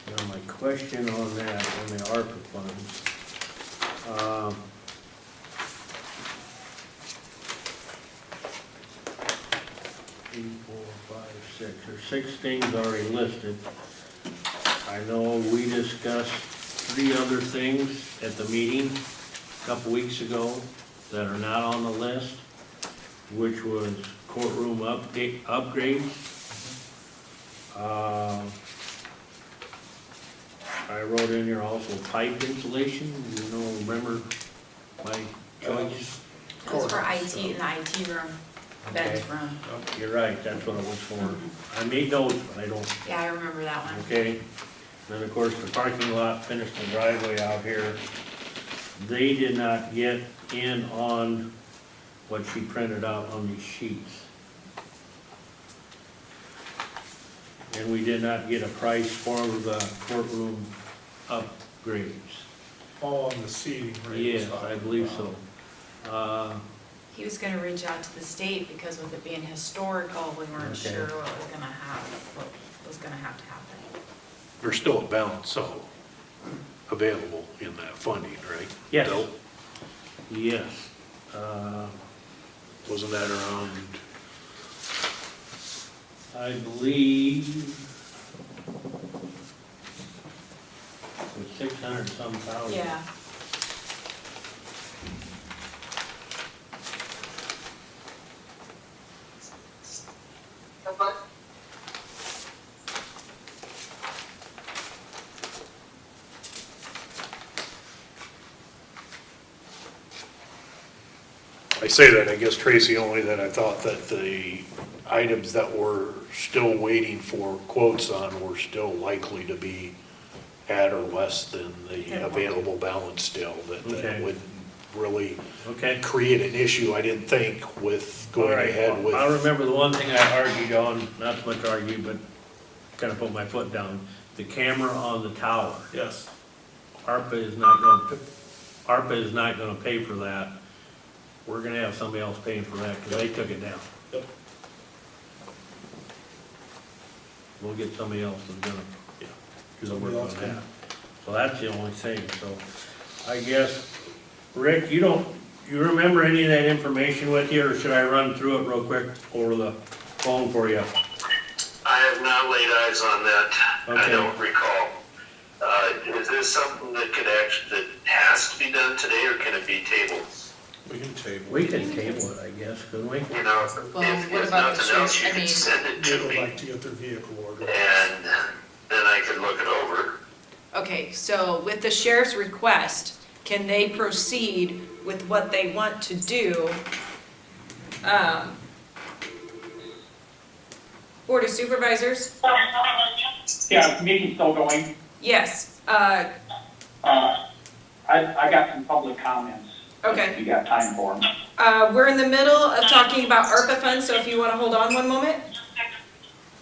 Now, my question on that, on the ARPA funds, 3, 4, 5, 6, there's 6 things already listed. I know we discussed 3 other things at the meeting a couple weeks ago that are not on the list, which was courtroom upgrades. I wrote in here also pipe insulation, you know, remember my choice? It was for IT in the IT room, bench Okay. room. You're right, that's what it was for. I made notes, but I don't, Yeah, I remember that one. okay? Then, of course, the parking lot finished the driveway out here. They did not get in on what she printed out on these sheets. And we did not get a price for the courtroom upgrades. All on the seating, right? Yes, I believe so. He was gonna reach out to the state because with it being historical, we weren't Okay. sure what was gonna have to happen. There's still a balance, so available in that funding, right? Yes. Bill? Yes. Wasn't that around, I believe it was 600 some thousand. Yeah. I say that, I guess Tracy, only that I thought that the items that we're still waiting for quotes on were still likely to be at or less than the available balance still, that Okay. would really Okay. create an issue, I didn't think, with All going right. ahead with. I remember the one thing I argued on, not so much argue, but kind of put my foot down, the camera on the tower. Yes. ARPA is not gonna pay for that. We're gonna have somebody else paying for that, because they took it down. Yep. We'll get somebody else that's gonna do the work Somebody else on can. that. So that's the only thing, so I guess, Rick, you remember any of that information with you, or should I run through it real quick over the phone for you? I have not laid eyes on that. I Okay. don't recall. Is this something that that has to be done today, or can it be tabled? We can table. We can table it, I guess, couldn't we? You know, Well, if what about the nothing else, you sheriff? I can mean- send it They to would me, like to get their vehicle ordered. and then I can look it over. Okay, so with the sheriff's request, can they proceed with what they want to do? Board of Supervisors? Yeah, meeting's still going. Yes, I got some public comments. okay. If you got time for them. We're in the middle of talking about ARPA funds, so if you want to hold on one moment.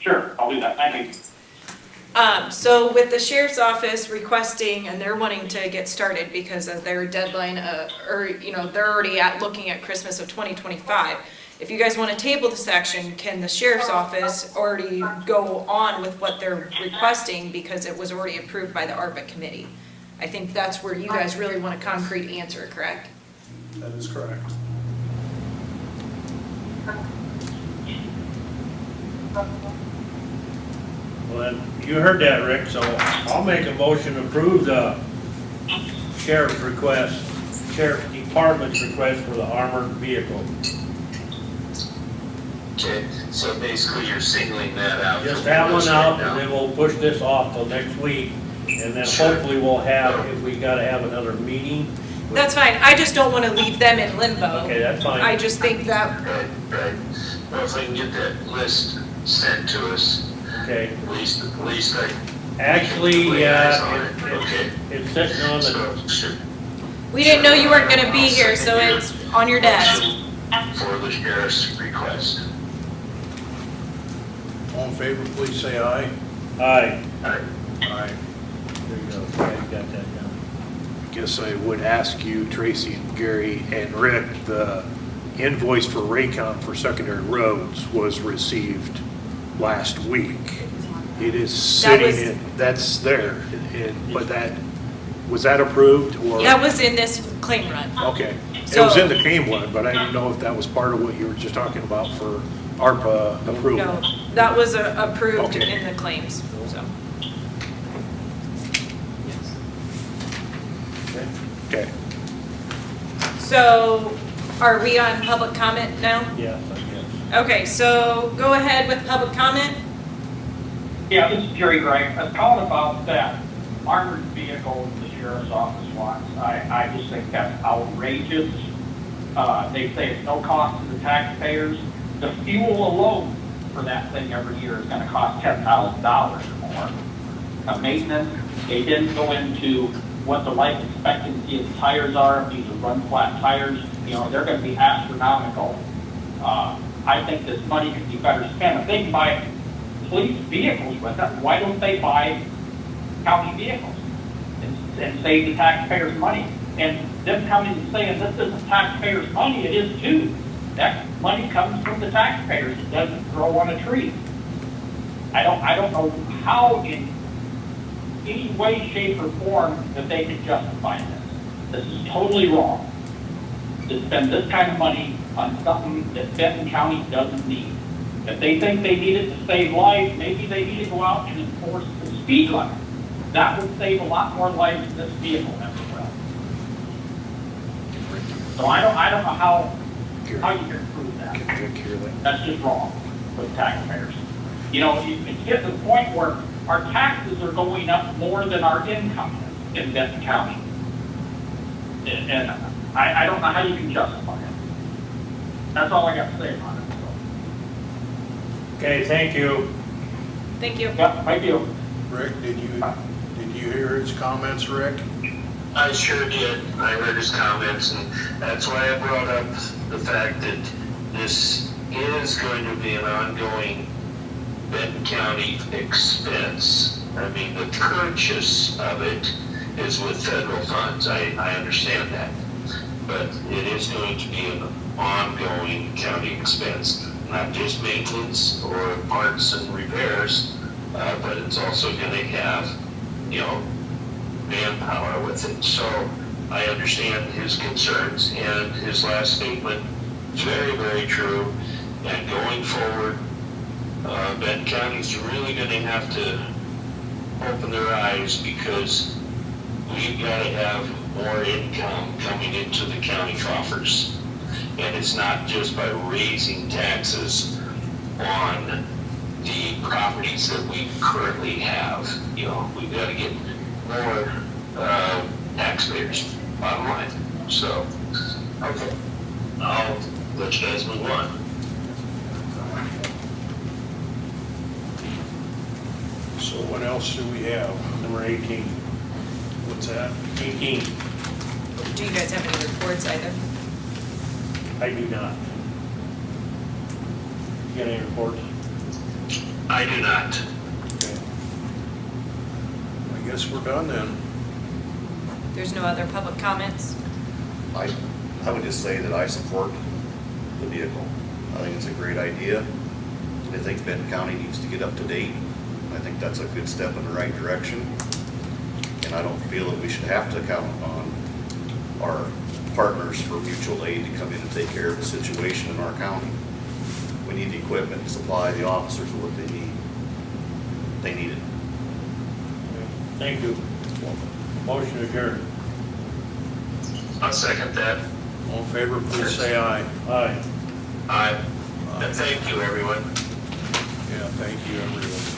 Sure, I'll do that, thank you. So with the sheriff's office requesting, and they're wanting to get started because of their deadline, they're already looking at Christmas of 2025. If you guys want to table this action, can the sheriff's office already go on with what they're requesting because it was already approved by the ARPA committee? I think that's where you guys really want a concrete answer, correct? That is correct. Well, then, you heard that, Rick, so I'll make a motion to approve the sheriff's request, sheriff's department's request for the armored vehicle. Okay, so basically you're singling that out. Just for that us one right out, now. and then we'll push this off till next week, and then Sure. hopefully we'll have, if we gotta have another meeting. That's fine, I just don't wanna leave them in limbo. Okay, that's fine. I just think that, Right. Well, if we can get that list sent to us, Okay, at least I actually, lay eyes on it. yeah, Okay, it's sitting on the, so, sure. we didn't know you weren't gonna be here, so it's on your desk. For the sheriff's request. All in favor, please say aye. aye, Alright, Aye. there you go, okay, got that down. I guess I would ask you, Tracy and Gary and Rick, the invoice for Raycom for secondary roads was received last week. It is sitting was- in, that's there, but was that approved or? That was in this claim run. Okay, it was So- in the claim one, but I didn't know if that was part of what you were just talking about for ARPA approval. No, that was approved Okay. in the claims, so. Okay, So, are we on public comment now? Yes, I guess. Okay, so go ahead with public comment. Yeah, this is Jerry Gregg. I was calling about that armored vehicle the sheriff's office wants. I just think that's outrageous. They say it's no cost to the taxpayers. The fuel alone for that thing every year is gonna cost $10,000 or more. Maintenance, they didn't go into what the life expectancy of the tires are. If these are run flat tires, you know, they're gonna be astronomical. I think this money could be better spent. If they can buy police vehicles with it, why don't they buy county vehicles and save the taxpayers money? And them coming and saying this isn't taxpayers' money, it is too. That money comes from the taxpayers, it doesn't grow on a tree. I don't know how in any way, shape, or form that they can justify this. This is totally wrong. To spend this kind of money on something that Benton County doesn't need. If they think they need it to save lives, maybe they need to go out and enforce the speed limit. That would save a lot more lives than this vehicle ever will. So I don't know how you can prove that. can Rick hear that? That's just wrong with taxpayers. You know, it's getting to the point where our taxes are going up more than our income is in Benton County. And I don't know how you can justify it. That's all I got to say about it. Okay, thank you. Thank you. Yep, thank you. Rick, did you hear his comments, Rick? I sure did. I read his comments, and that's why I brought up the fact that this is going to be an ongoing Benton County expense. I mean, the purchase of it is with federal funds. I understand that. But it is going to be an ongoing county expense, not just maintenance or parts and repairs, but it's also going to have, you know, manpower with it. So I understand his concerns, and his last statement is very, very true. And going forward, Benton County's really going to have to open their eyes, because we've got to have more income coming into the county coffers. And it's not just by raising taxes on the properties that we currently have. You know, we've got to get more taxpayers, bottom line. So, okay, I'll let you guys move on. So what else do we have? Number 18. What's that? 18, Do you guys have any reports either? I do not. You got any reports? I do not. Okay. I guess we're done then. There's no other public comments? I would just say that I support the vehicle. I think it's a great idea. I think Benton County needs to get up to date. I think that's a good step in the right direction. And I don't feel that we should have to count on our partners for mutual aid to come in and take care of the situation in our county. We need the equipment to supply the officers with what they need. they need it. Thank you. Motion adjourned. I'll second that. All in favor, please say aye. Aye. Aye. And thank you, everyone. Yeah, thank you, everyone.